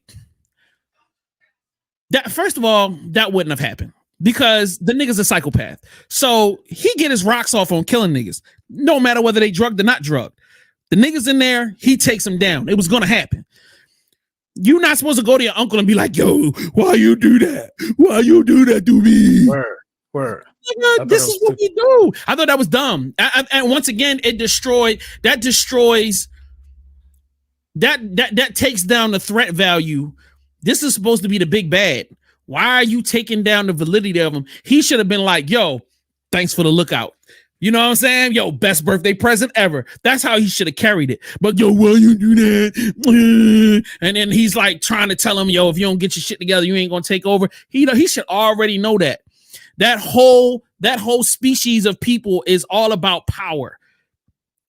that first of all, that wouldn't have happened because the nigga's a psychopath. So he get his rocks off on killing niggas, no matter whether they drugged or not drugged. The niggas in there, he takes them down. It was gonna happen. You're not supposed to go to your uncle and be like, yo, why you do that? Why you do that to me? Word. This is what we do. I thought that was dumb. And once again, that takes down the threat value. This is supposed to be the big bad. Why are you taking down the validity of him? He should have been like, yo, thanks for the lookout. You know what I'm saying? Yo, best birthday present ever. That's how he should have carried it. But yo, why you do that? And then he's like trying to tell him, yo, if you don't get your shit together, you ain't gonna take over. He should already know that. That whole species of people is all about power.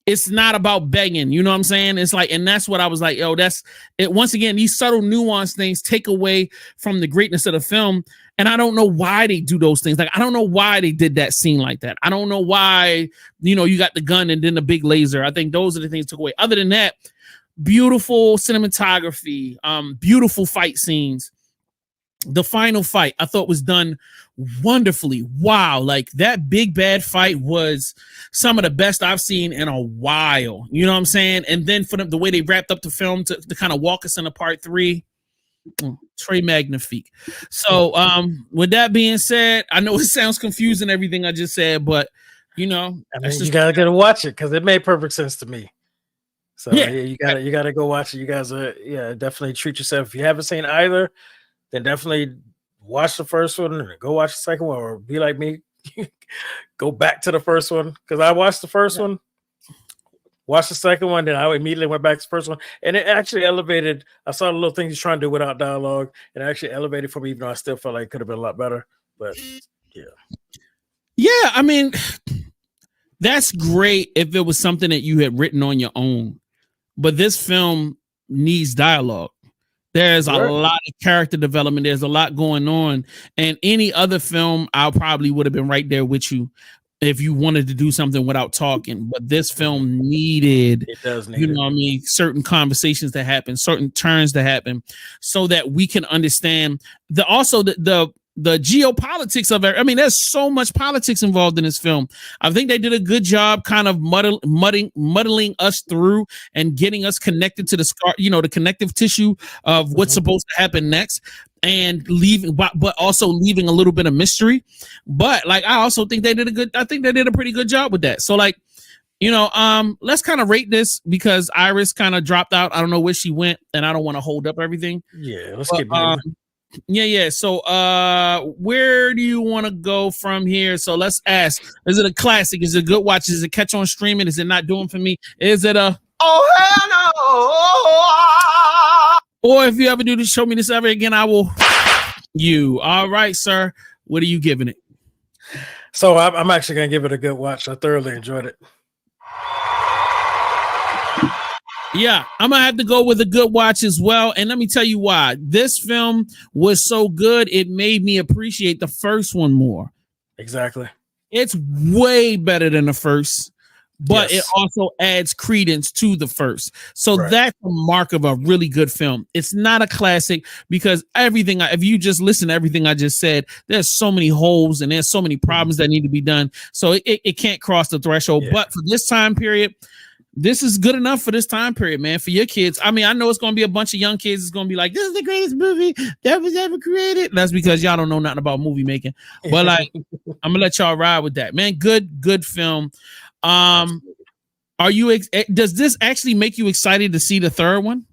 It's not about begging. You know what I'm saying? It's like, and that's what I was like, yo, that's it. Once again, these subtle nuanced things take away from the greatness of the film. And I don't know why they do those things. Like, I don't know why they did that scene like that. I don't know why, you know, you got the gun and then the big laser. I think those are the things took away. Other than that, beautiful cinematography, beautiful fight scenes. The final fight I thought was done wonderfully. Wow, like that big bad fight was some of the best I've seen in a while. You know what I'm saying? And then for the way they wrapped up the film to kind of walk us into part 3, très magnifique. So with that being said, I know it sounds confusing everything I just said, but you know, I mean, you gotta go watch it because it made perfect sense to me. So yeah, you gotta go watch it. You guys definitely treat yourself. If you haven't seen either, then definitely watch the first one and go watch the second one, or be like me, go back to the first one. Because I watched the first one, watched the second one, then I immediately went back to the first one. And it actually elevated. I saw the little things he's trying to do without dialogue, and it actually elevated for me, even though I still felt like it could have been a lot better. But yeah, I mean, that's great if it was something that you had written on your own. But this film needs dialogue. There's a lot of character development. There's a lot going on. And any other film, I probably would have been right there with you if you wanted to do something without talking. But this film needed, you know what I mean, certain conversations to happen, certain turns to happen, so that we can understand the geopolitics of it. I mean, there's so much politics involved in this film. I think they did a good job kind of muddling us through and getting us connected to the scar, the connective tissue of what's supposed to happen next, and leaving, but also leaving a little bit of mystery. But like, I also think they did a pretty good job with that. So like, let's kind of rate this, because Iris kind of dropped out. I don't know where she went, and I don't want to hold up everything. Yeah, let's get moving. Yeah. So, where do you want to go from here? So let's ask: is it a classic? Is it a good watch? Is it catch on streaming? Is it not doing for me? Is it a or if you ever do this, show me this ever again, I will. You all right, sir? What are you giving it? So I'm actually gonna give it a good watch. I thoroughly enjoyed it. Yeah, I'm gonna have to go with a good watch as well. And let me tell you why. This film was so good, it made me appreciate the first one more. Exactly. It's way better than the first, but it also adds credence to the first. So that's a mark of a really good film. It's not a classic because if you just listen to everything I just said, there's so many holes and there's so many problems that need to be done. So it can't cross the threshold. Yeah. But for this time period, this is good enough for this time period, man, for your kids. I mean, I know it's going to be a bunch of young kids. It's going to be like, this is the greatest movie that was ever created. That's because y'all don't know nothing about movie making. But like, I'm going to let y'all ride with that, man. Good film. Are you, does this actually make you excited to see the third one?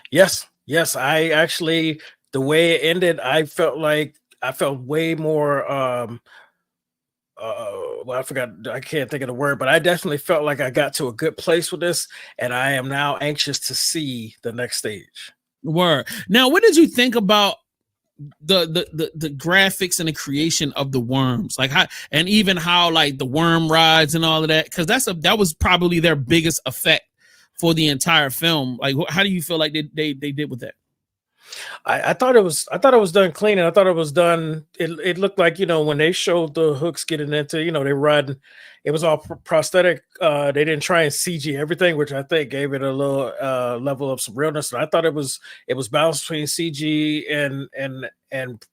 Yes. I actually, the way it ended, I felt way more, well, I forgot, I can't think of the word, but I definitely felt like I got to a good place with this, and I am now anxious to see the next stage. Word. Now, what did you think about the graphics and the creation of the worms, like how, and even how like the worm rides and all of that? Because that was probably their biggest effect for the entire film. Like, how do you feel like they did with that? I thought it was done clean, and I thought it was done. It looked like, when they showed the hooks getting into, they riding, it was all prosthetic. They didn't try and CG everything, which I think gave it a little level of some realness. And I thought it was balanced between CG and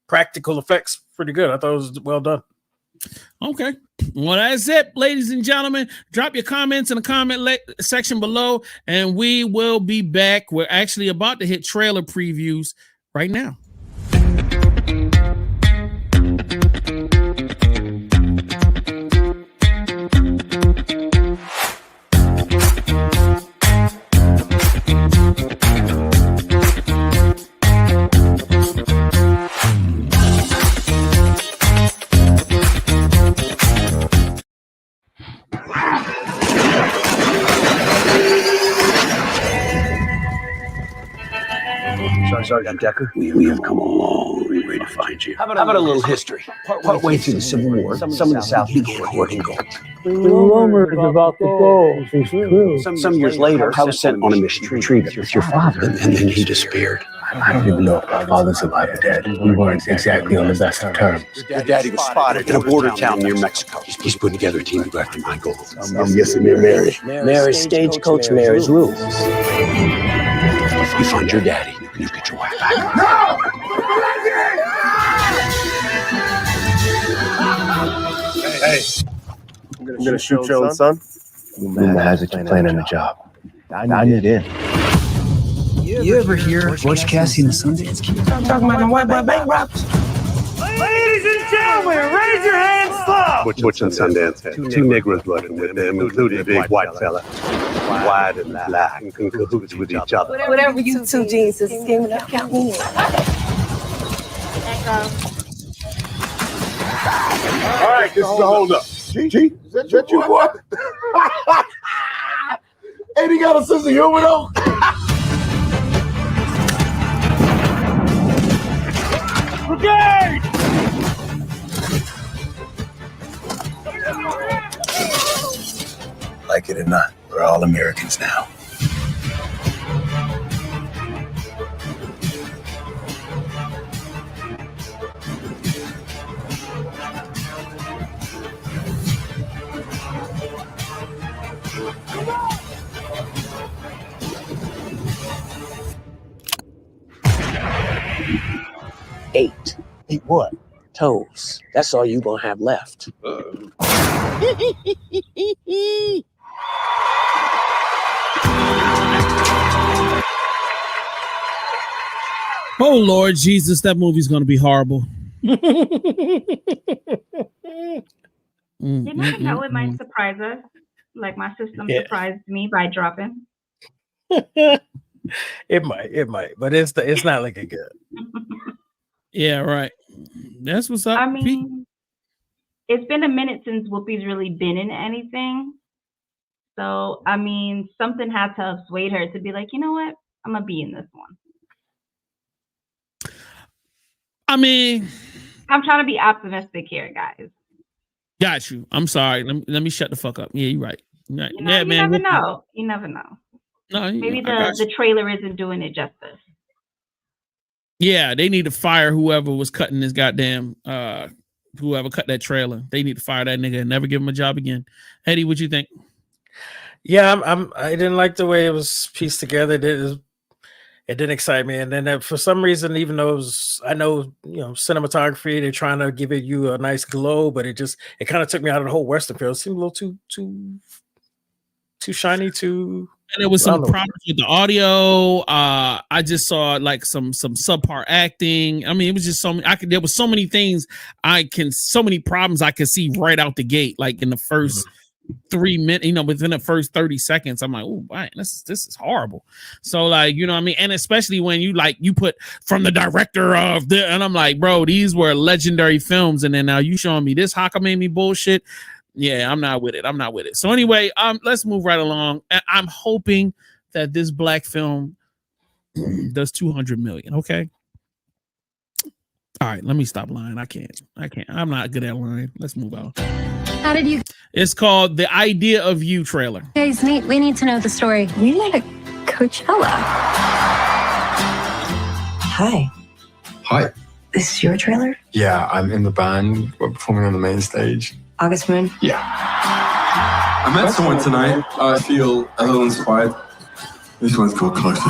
practical effects. Pretty good. I thought it was well done. Okay. Well, that's it, ladies and gentlemen. Drop your comments in the comment section below, and we will be back. We're actually about to hit trailer previews right now. Sergeant Decker, we have come a long way to find you. How about a little history? Partway through the Civil War, some of the South began courting gold. Rumors about the gold is true. Some years later, I was sent on a mission to retrieve it with your father, and then he disappeared. I don't even know if my father's alive or dead. We weren't exactly on the best of terms. Your daddy was spotted in a border town near Mexico. He's putting together a team to go after my gold. I'm guessing you're Mary. Mary's stagecoach, Mary's rules. You find your daddy, and you get your wife back. No! Hey, I'm gonna shoot your own son. Rumor has it you're planning a job. I need in. You ever hear Butch Cassidy and the Sundance Kid? I'm talking about the white boy bank robbers. Ladies and gentlemen, raise your hands slow. Butch and Sundance had two Negroes working with them, including a big white fella, wide and black, in cahoots with each other. Whatever you two geniuses scheming to count me in. All right, this is a hold up. G, is that you, boy? Ain't he got a sense of humor though? Brigade! Like it or not, we're all Americans now. Eight what? toes. That's all you gonna have left. Oh Lord Jesus, that movie's gonna be horrible. You never know. It might surprise us. Like my system surprised me by dropping. It might, but it's not looking good. Yeah, right. That's what's up. I mean, it's been a minute since Whoopi's really been in anything. So, I mean, something had to have swayed her to be like, you know what? I'm going to be in this one. I mean, I'm trying to be optimistic here, guys. Got you. I'm sorry. Let me shut the fuck up. Yeah, you're right. Right. You know, Yeah, you man. never know. You never know. No, maybe the trailer isn't doing it justice. Yeah, they need to fire whoever was cutting this goddamn whoever cut that trailer. They need to fire that nigga and never give him a job again. Eddie, what you think? Yeah, I didn't like the way it was pieced together. It didn't excite me, and then for some reason, even though I know cinematography, they're trying to give you a nice glow, but it kind of took me out of the whole Western feel. It seemed a little too shiny, too. And there was some problems with the audio. I just saw like some subpar acting. I mean, it was just so many. There was so many things so many problems I could see right out the gate, like in the first 3 minutes, within the first 30 seconds. I'm like, oh, man, this is horrible. So like, you know what I mean? And especially when you put from the director of and I'm like, bro, these were legendary films. And then now you showing me this Hockamamie bullshit. Yeah, I'm not with it. So anyway, let's move right along. I'm hoping that this black film does 200 million. Okay. All right, let me stop lying. I can't. I'm not good at lying. Let's move on. How did you? It's called The Idea of You trailer. Guys, we need to know the story. We met at Coachella. Hi. Hi. This is your trailer? Yeah, I'm in the band. We're performing on the main stage. August Moon? Yeah. I met someone tonight. I feel a little inspired. This one's called Closer.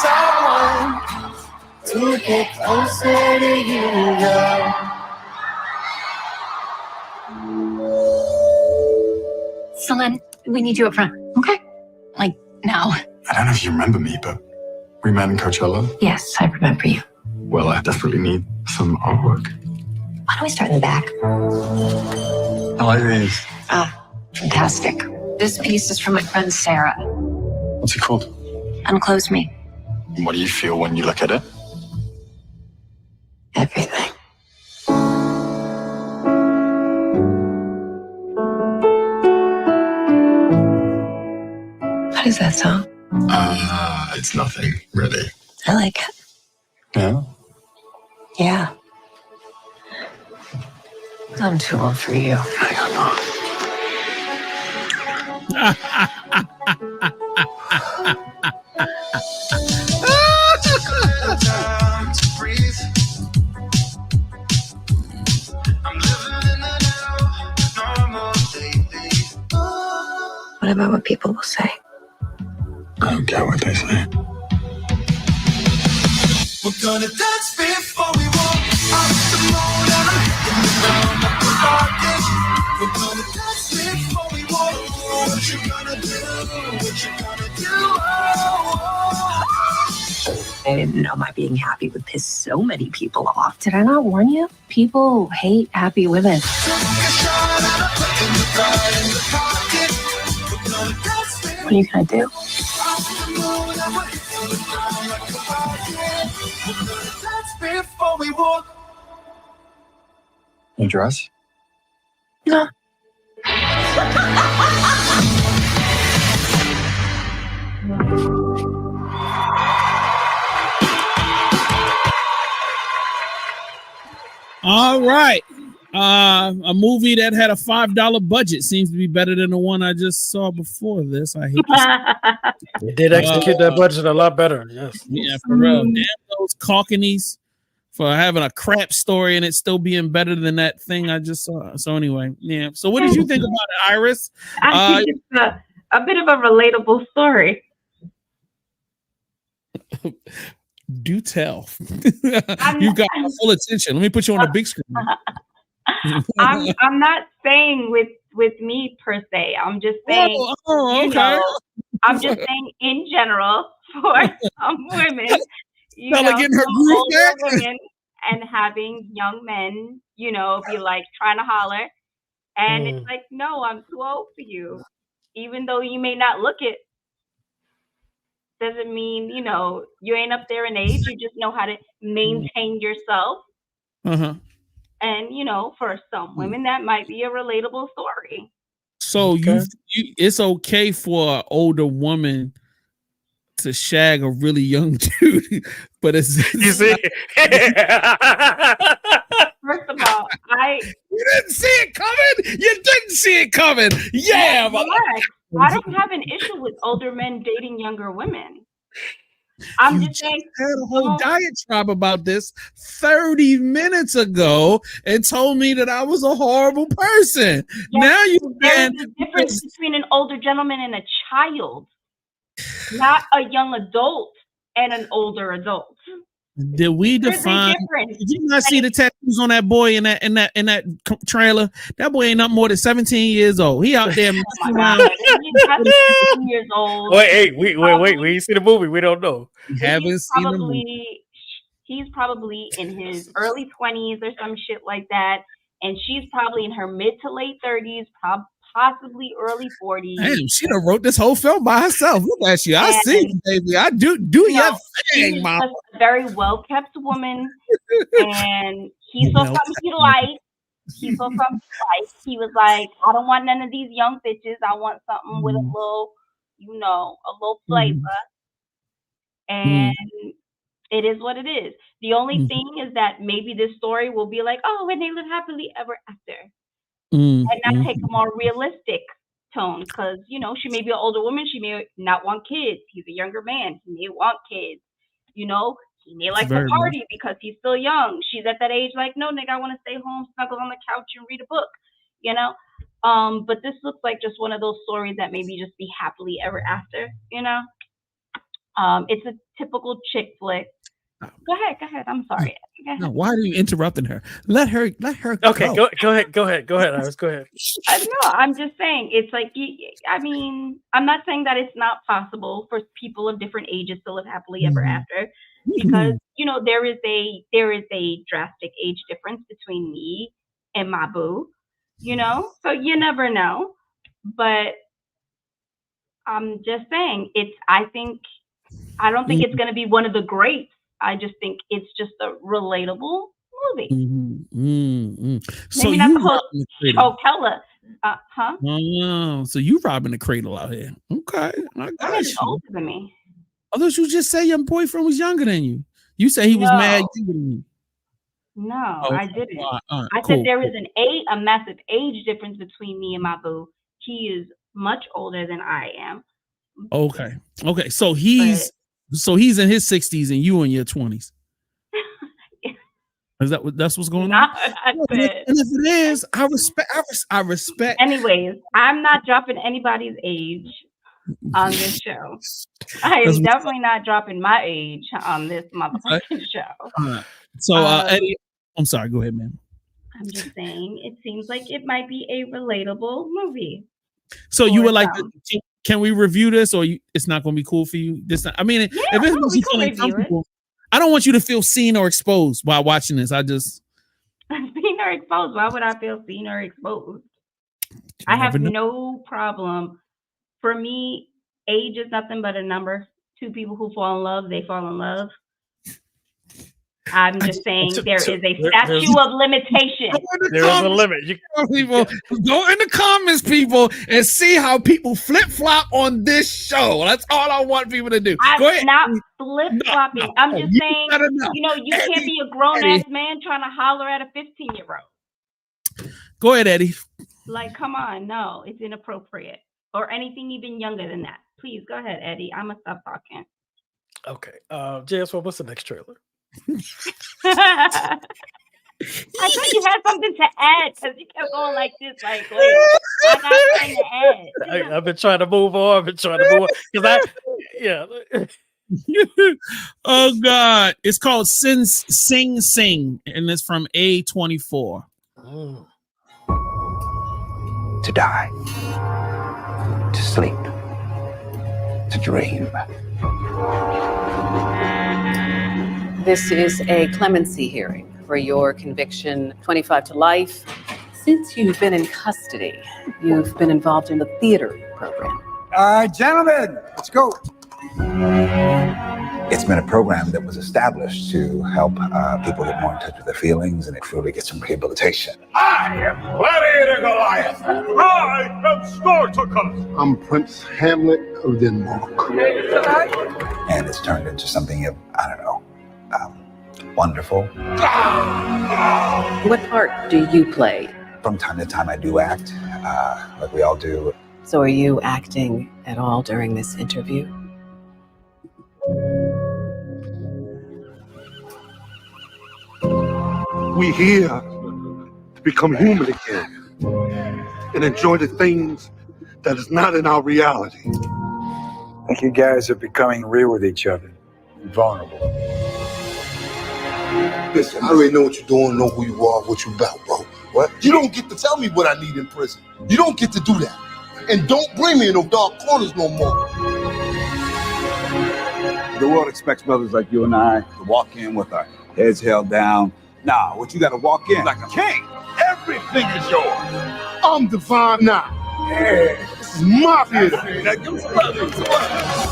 Someone to get closer to you, girl. Celine, we need you up front. Okay. Like now. I don't know if you remember me, but we met in Coachella. Yes, I remember you. Well, I desperately need some artwork. Why don't we start in the back? I like these. Ah, fantastic. This piece is from my friend Sarah. What's it called? Unclose Me. What do you feel when you look at it? Everything. What is that song? It's nothing, really. I like it. Yeah? Yeah. I'm too old for you. What about what people will say? I don't care what they say. We're gonna dance before we walk up the moon and around the pocket. We're gonna dance before we walk. What you gonna do? What you gonna do? I didn't know my being happy would piss so many people off. Did I not warn you? People hate happy women. What are you gonna do? Before we walk. You dress? No. All right. A movie that had a $5 budget seems to be better than the one I just saw before this. I hate this. They did execute that budget a lot better. Yes. Yeah, for real. Damn those Cockneys for having a crap story and it still being better than that thing I just saw. So anyway, yeah. So what did you think about it, Iris? I think it's a bit of a relatable story. Do tell. You've got my full attention. Let me put you on the big screen. I'm not saying with me per se. I'm just saying, you know, I'm just saying in general for some women, you Fella know, getting her some groove older back. women and having young men, you know, be like trying to holler. And it's like, no, I'm too old for you. Even though you may not look it, doesn't mean, you know, you ain't up there in age. You just know how to maintain yourself. Uh-huh. And, you know, for some women, that might be a relatable story. So it's okay for an older woman to shag a really young dude, but it's You see. First of all, you didn't see it coming. You didn't see it coming. Yeah, relax. I don't have an issue with older men dating younger women. I'm just saying, had a whole diatribe about this 30 minutes ago and told me that I was a horrible person. Now there's a difference between an older gentleman and a child, not a young adult and an older adult. Did we define? Did you not see the tattoos on that boy in that trailer? That boy ain't not more than 17 years old. He out there messing around. He's 17 years old. Wait, we ain't see the movie. We don't know. We haven't seen the movie. He's probably in his early 20s or some shit like that, and she's probably in her mid to late 30s, possibly early 40s. Damn, she done wrote this whole film by herself. Look at you. I see you, baby. I do your thing, she's mom. just a very well-kept woman, and he saw something he liked. He saw something he liked. He was like, I don't want none of these young bitches. I want something with a little, you know, a little flavor. And it is what it is. The only thing is that maybe this story will be like, oh, and they live happily ever after. And not take a more realistic tone, because, you know, she may be an older woman. She may not want kids. He's a younger man. He may want kids. You know, he may like to party because he's still young. She's at that age like, no, nigga, I want to stay home, snuggle on the couch and read a book, you know? But this looks like just one of those stories that maybe just be happily ever after, you know? It's a typical chick flick. Go ahead. I'm sorry. No, why are you interrupting her? Let her. Okay, go ahead. Iris, go ahead. No, I'm just saying it's like, I mean, I'm not saying that it's not possible for people of different ages to live happily ever after, because you know there is a drastic age difference between me and my boo, you know, so you never know. But I'm just saying I don't think it's going to be one of the greats. I just think it's just a relatable movie. So maybe you not called Keller. Huh? Oh, so you robbing the cradle out here. Okay. I got you. Older than me. I thought you just say your boyfriend was younger than you. You say he was mad younger than you. No, I didn't. I said there is a massive age difference between me and my boo. He is much older than I am. Okay. So he's in his 60s and you in your 20s. Is that's what's going on? And if it is, I respect. Anyways, I'm not dropping anybody's age on this show. I am definitely not dropping my age on this motherfucking show. So Eddie, I'm sorry, go ahead, man. I'm just saying it seems like it might be a relatable movie. So you would like can we review this, or it's not going to be cool for you? I mean, if it's makes you feel uncomfortable, I don't want you to feel seen or exposed while watching this. I just seen or exposed. Why would I feel seen or exposed? I have no problem. For me, age is nothing but a number. Two people who fall in love, they fall in love. I'm just saying there is a statute of limitation. There is a limit. People, go in the comments, people, and see how people flip-flop on this show. That's all I want people to do. I'm not flip-flopping. No, I'm just saying, you know, you can't be a grown-ass man trying to holler at a 15-year-old. Go ahead, Eddie. Like, come on. No, it's inappropriate. Or anything even younger than that. Please, go ahead, Eddie. I'm going to stop talking. Okay. JS, what's the next trailer? I thought you had something to add because you kept going like this, like, wait, I got something to add. I've been trying to move on. Because Oh God, it's called Sing Sing, and it's from A24. To die, to sleep, to dream. This is a clemency hearing for your conviction, 25 to life. Since you've been in custody, you've been involved in the theater program. Gentlemen, let's go. It's been a program that was established to help people get more in touch with their feelings and truly get some rehabilitation. I am Gladiator Goliath. I am Spartacus. I'm Prince Hamlet of Denmark. And it's turned into something of, I don't know, wonderful. What part do you play? From time to time I do act, like we all do. So are you acting at all during this interview? We here to become human again and enjoy the things that is not in our reality. I think you guys are becoming real with each other, vulnerable. Listen, I already know what you're doing, know who you are, what you about, bro. What? You don't get to tell me what I need in prison. You don't get to do that. And don't bring me in those dark corners no more. The world expects brothers like you and I to walk in with our heads held down. Nah, what you gotta walk in like a king. Everything is yours. I'm divine now. Yeah. This is my theater. Now give me some love, give me some love.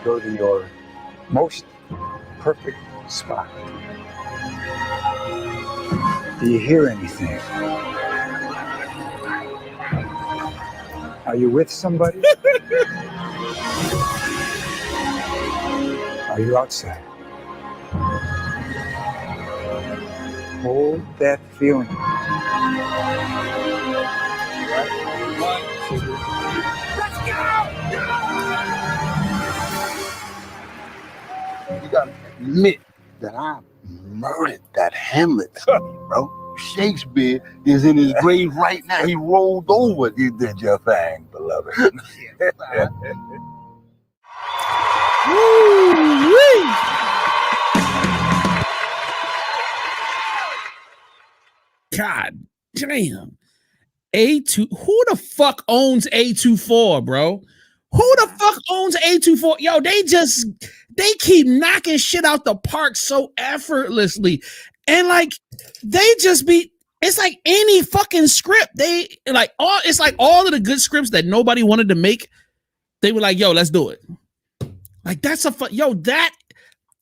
Go to your most perfect spot. Do you hear anything? Are you with somebody? Are you outside? Hold that feeling. Let's go! You gotta admit that I murdered that Hamlet, bro. Shakespeare is in his grave right now. He rolled over. You did your thing, beloved. Woo-wee. God damn. A2, who the fuck owns A24, bro? Who the fuck owns A24? Yo, they keep knocking shit out the park so effortlessly. And like, it's like any fucking script. It's like all of the good scripts that nobody wanted to make. They were like, yo, let's do it. Like, that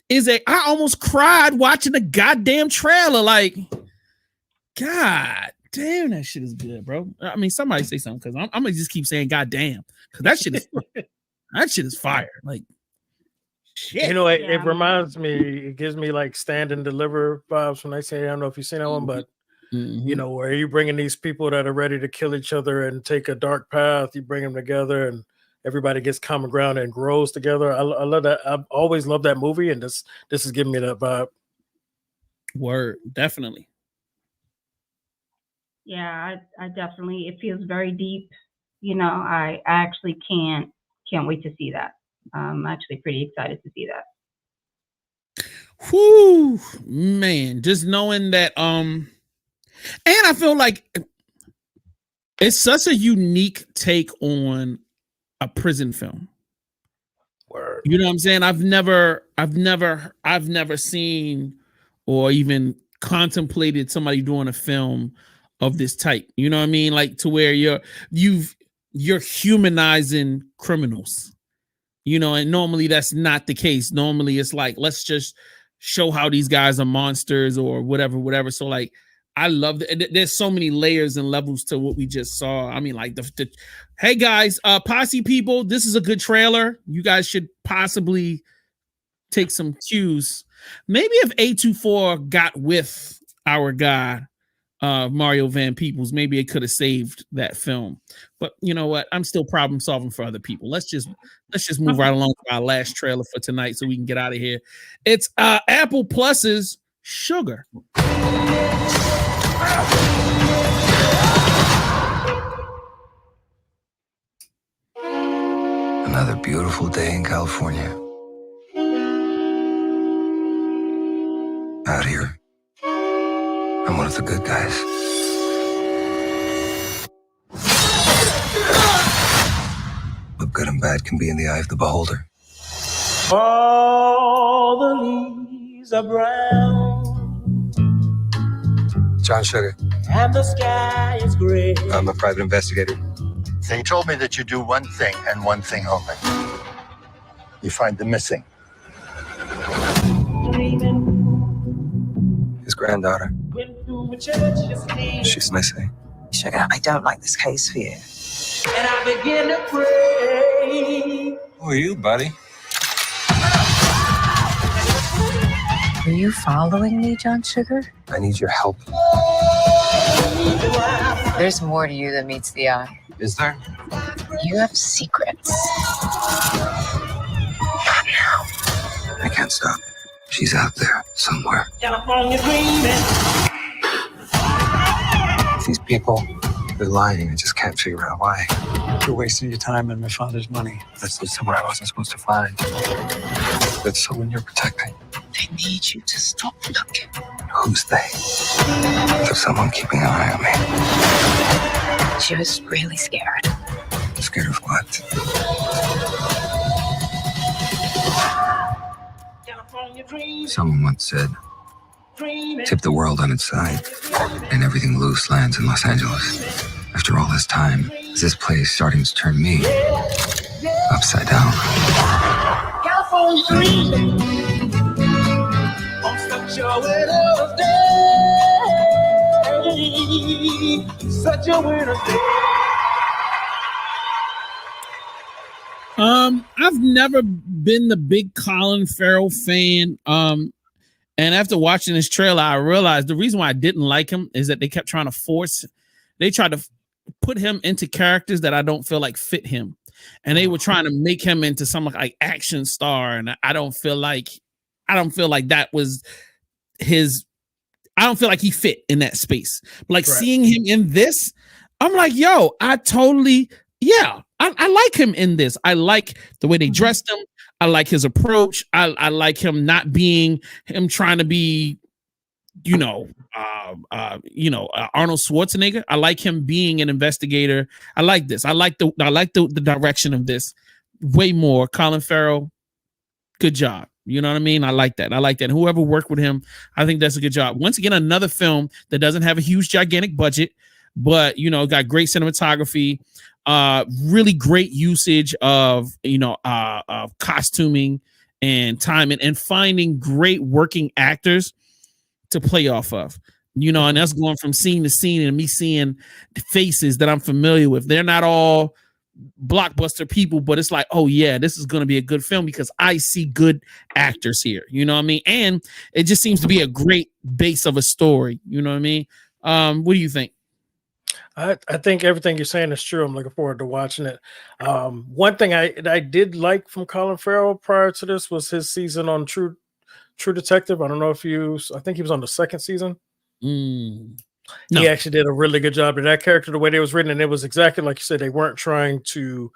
is I almost cried watching the goddamn trailer. Like, God damn, that shit is good, bro. I mean, somebody say something, because I'm gonna just keep saying God damn, because that shit is fire. Like, shit. You know, it reminds me, it gives me like Stand and Deliver vibes when I say, I don't know if you've seen that one, but you know, where you bringing these people that are ready to kill each other and take a dark path, you bring them together and everybody gets common ground and grows together. I love that. I've always loved that movie, and this is giving me that vibe. Word, definitely. Yeah, I definitely, it feels very deep. You know, I actually can't wait to see that. I'm actually pretty excited to see that. Whoo, man, just knowing that, and I feel like it's such a unique take on a prison film. Word. You know what I'm saying? I've never seen or even contemplated somebody doing a film of this type. You know what I mean? Like, to where you're humanizing criminals. You know, and normally that's not the case. Normally it's like, let's just show how these guys are monsters or whatever. So like, I love that. There's so many layers and levels to what we just saw. I mean, like hey guys, posse people, this is a good trailer. You guys should possibly take some cues. Maybe if A24 got with our guy, Mario Van Peebles, maybe it could have saved that film. But you know what? I'm still problem solving for other people. Let's just move right along to our last trailer for tonight so we can get out of here. It's Apple Plus's Sugar. And another beautiful day in California. Out here, I'm one of the good guys. But good and bad can be in the eye of the beholder. All the leaves are brown John Sugar, and the sky is gray. I'm a private investigator. They told me that you do one thing and one thing only. You find the missing. His granddaughter. She's missing. Sugar, I don't like this case for you. And I begin to pray. Who are you, buddy? Are you following me, John Sugar? I need your help. There's more to you than meets the eye. Is there? You have secrets. I can't stop. She's out there somewhere. California dreaming. These people, they're lying. I just can't figure out why. You're wasting your time and my father's money. That's someone I wasn't supposed to find. That's someone you're protecting. They need you to stop looking. Who's they? There's someone keeping an eye on me. She was really scared. Scared of what? Someone once said, tip the world on its side, and everything loose lands in Los Angeles. After all this time, is this place starting to turn me upside down? California dreaming. On such a winter's day. Such a winter's day. I've never been the big Colin Farrell fan. And after watching this trailer, I realized the reason why I didn't like him is that they kept trying to they tried to put him into characters that I don't feel like fit him. And they were trying to make him into some like action star. And I don't feel like that was his, I don't feel like he fit in that space. Like seeing him in this, I'm like, yo, I like him in this. I like the way they dressed him. I like his approach. I like him not being him trying to be, Arnold Schwarzenegger. I like him being an investigator. I like this. I like the direction of this way more. Colin Farrell, good job. You know what I mean? I like that. And whoever worked with him, I think that's a good job. Once again, another film that doesn't have a huge, gigantic budget, but got great cinematography. Really great usage of costuming and timing and finding great working actors to play off of, and that's going from scene to scene and me seeing faces that I'm familiar with. They're not all blockbuster people, but it's like, oh yeah, this is going to be a good film because I see good actors here. You know what I mean? And it just seems to be a great base of a story. You know what I mean? What do you think? I think everything you're saying is true. I'm looking forward to watching it. One thing I did like from Colin Farrell prior to this was his season on True Detective. I don't know if I think he was on the second season. No. He actually did a really good job of that character, the way they was written. And it was exactly like you said, they weren't trying to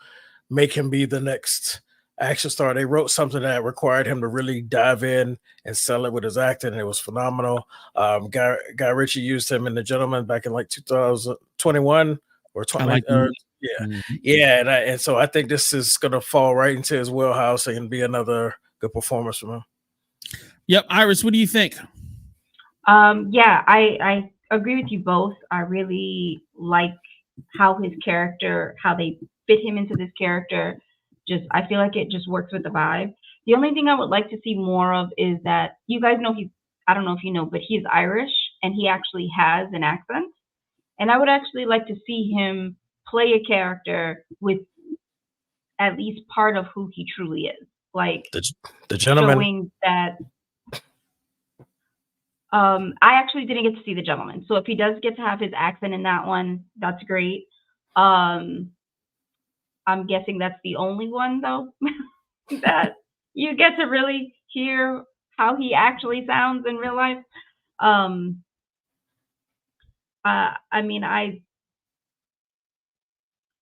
make him be the next action star. They wrote something that required him to really dive in and sell it with his acting, and it was phenomenal. Guy Ritchie used him in The Gentleman back in like 2021 or 20. Like and so I think this is going to fall right into his wheelhouse and be another good performance from him. Yep, Iris, what do you think? I agree with you both. I really like how they fit him into this character. I feel like it just works with the vibe. The only thing I would like to see more of is that you guys know I don't know if you know, but he's Irish and he actually has an accent. And I would actually like to see him play a character with at least part of who he truly is. Like the Gentleman. Showing that I actually didn't get to see The Gentleman. So if he does get to have his accent in that one, that's great. I'm guessing that's the only one, though, that you get to really hear how he actually sounds in real life.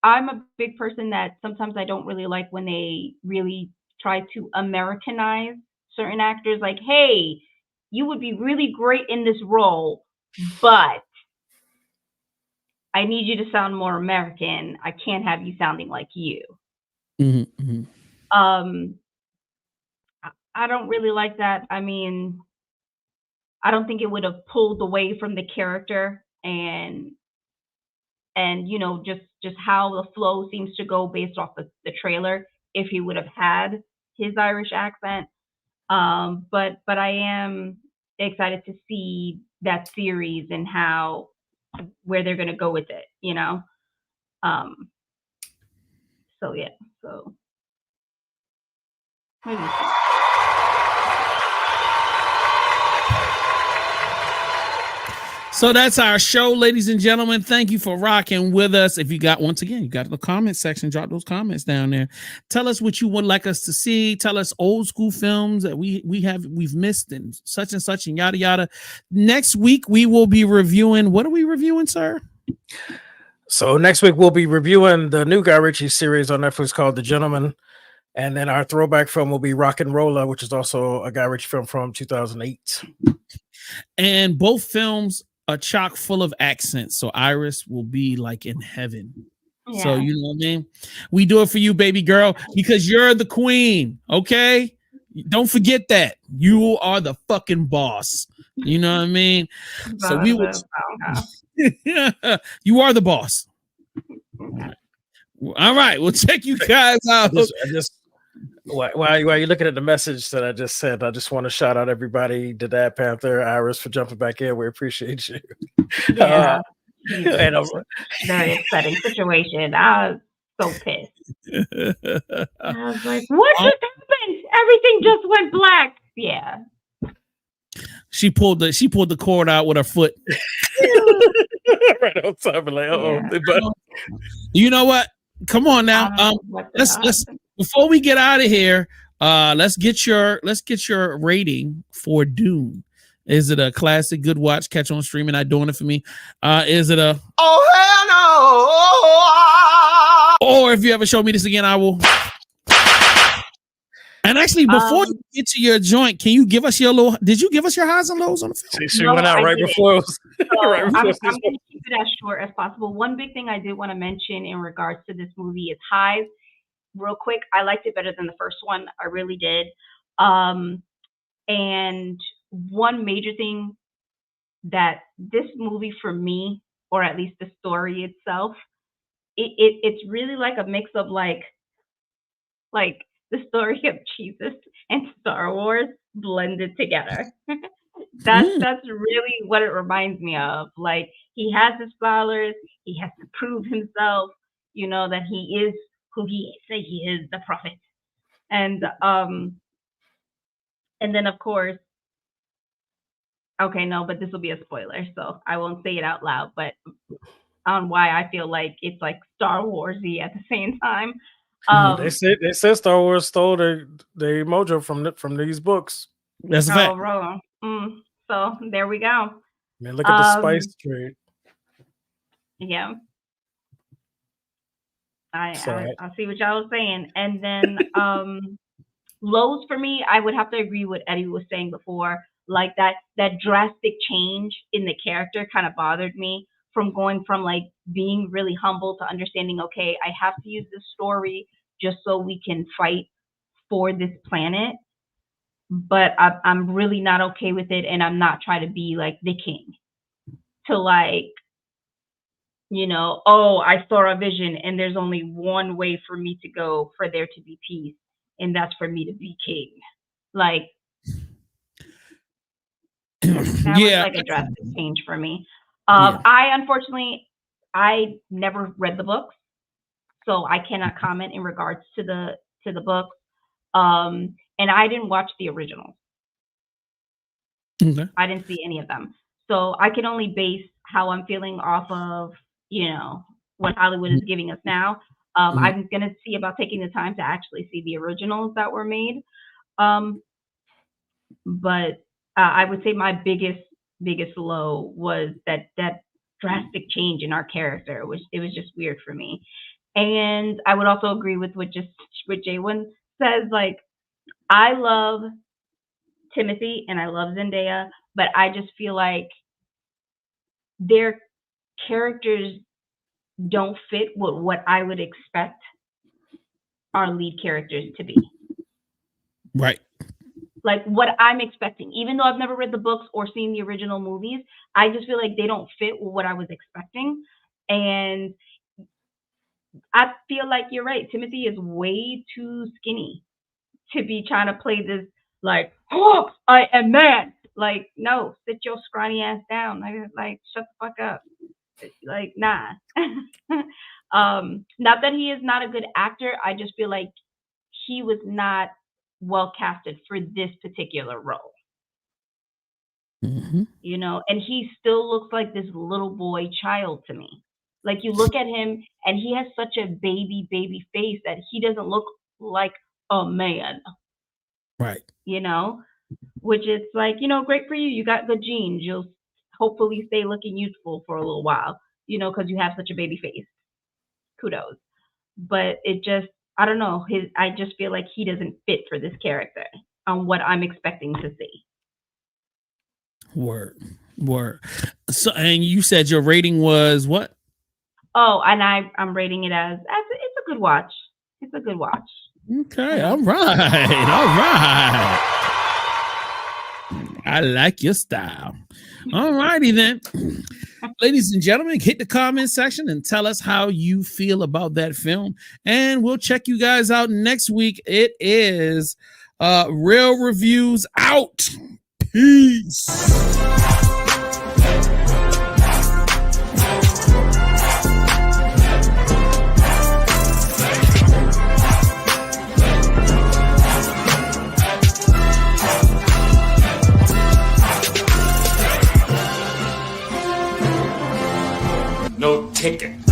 I'm a big person that sometimes I don't really like when they really try to Americanize certain actors. Like, hey, you would be really great in this role, but I need you to sound more American. I can't have you sounding like you. Mm-hmm. I don't really like that. I mean, I don't think it would have pulled away from the character and just how the flow seems to go based off the trailer if he would have had his Irish accent. But I am excited to see that series and where they're gonna go with it. So yeah, so maybe. So that's our show, ladies and gentlemen. Thank you for rocking with us. If you got, once again, you got the comment section, drop those comments down there. Tell us what you would like us to see. Tell us old school films that we've missed and such and yada yada. Next week we will be reviewing. What are we reviewing, sir? So next week we'll be reviewing the new Guy Ritchie series on Netflix called The Gentleman. And then our throwback film will be Rock and Roller, which is also a Guy Ritchie film from 2008. And both films are chock full of accents. So Iris will be like in heaven. Yeah. So you know what I mean? We do it for you, baby girl, because you're the queen. Okay. Don't forget that. You are the fucking boss. You know what I mean? So we will. You are the boss. All right. We'll check you guys out. While you're looking at the message that I just said, I just want to shout out everybody, the Dad Panther, Iris, for jumping back in. We appreciate you. Yeah, and very upsetting situation. I was so pissed. I was like, "What just happened? Everything just went black." Yeah. She pulled the cord out with her foot. Right on time, like, you know what? Come on now. Let's before we get out of here, let's get your rating for Dune. Is it a classic, good watch, catch on streaming, not doing it for me? Is it a or if you ever show me this again, I will. And actually, before you get to your joint, can you give us your little? Did you give us your highs and lows on the film? She went out right before. I'm going to keep it as short as possible. One big thing I did want to mention in regards to this movie is highs. Real quick, I liked it better than the first one. I really did. And one major thing that this movie for me, or at least the story itself, it's really like a mix of like the story of Jesus and Star Wars blended together. That's really what it reminds me of. Like, he has his flowers, he has to prove himself, that he is who he say he is, the prophet. And then of course, okay, no, but this will be a spoiler, so I won't say it out loud, but on why I feel like it's like Star Warsy at the same time. They said Star Wars stole their mojo from these books. That's a fact. So there we go. Man, look at the spice trade. Yeah. I see what y'all was saying. And then lows for me, I would have to agree with Eddie was saying before. Like that drastic change in the character kind of bothered me, from going from like being really humble to understanding, okay, I have to use this story just so we can fight for this planet. But I'm really not okay with it, and I'm not trying to be like the king. To like, I saw a vision, and there's only one way for me to go for there to be peace, and that's for me to be king. Like, that was like a drastic change for me. I never read the books, so I cannot comment in regards to the books. And I didn't watch the originals. Okay. I didn't see any of them. So I can only base how I'm feeling off of, what Hollywood is giving us now. I'm going to see about taking the time to actually see the originals that were made. But I would say my biggest low was that drastic change in our character. It was just weird for me. And I would also agree with what Jaywin says. Like, I love Timothy and I love Zendaya, but I just feel like their characters don't fit with what I would expect our lead characters to be. Right. Like what I'm expecting, even though I've never read the books or seen the original movies, I just feel like they don't fit with what I was expecting. And I feel like you're right. Timothy is way too skinny to be trying to play this like, oh, I am man. Like, no, sit your scrawny ass down. Like, shut the fuck up. Like, nah. Not that he is not a good actor. I just feel like he was not well casted for this particular role. Mm-hmm. You know, and he still looks like this little boy child to me. Like, you look at him and he has such a baby face that he doesn't look like a man. Right. You know, which is like, you know, great for you. You got good genes. You'll hopefully stay looking youthful for a little while, you know, because you have such a baby face. Kudos. But it just, I don't know. I just feel like he doesn't fit for this character on what I'm expecting to see. Word. So, and you said your rating was what? Oh, and I'm rating it as it's a good watch. It's a good watch. Okay. All right. I like your style. All righty then. Ladies and gentlemen, hit the comment section and tell us how you feel about that film. And we'll check you guys out next week. It is Real Reviews out. Peace. No ticket.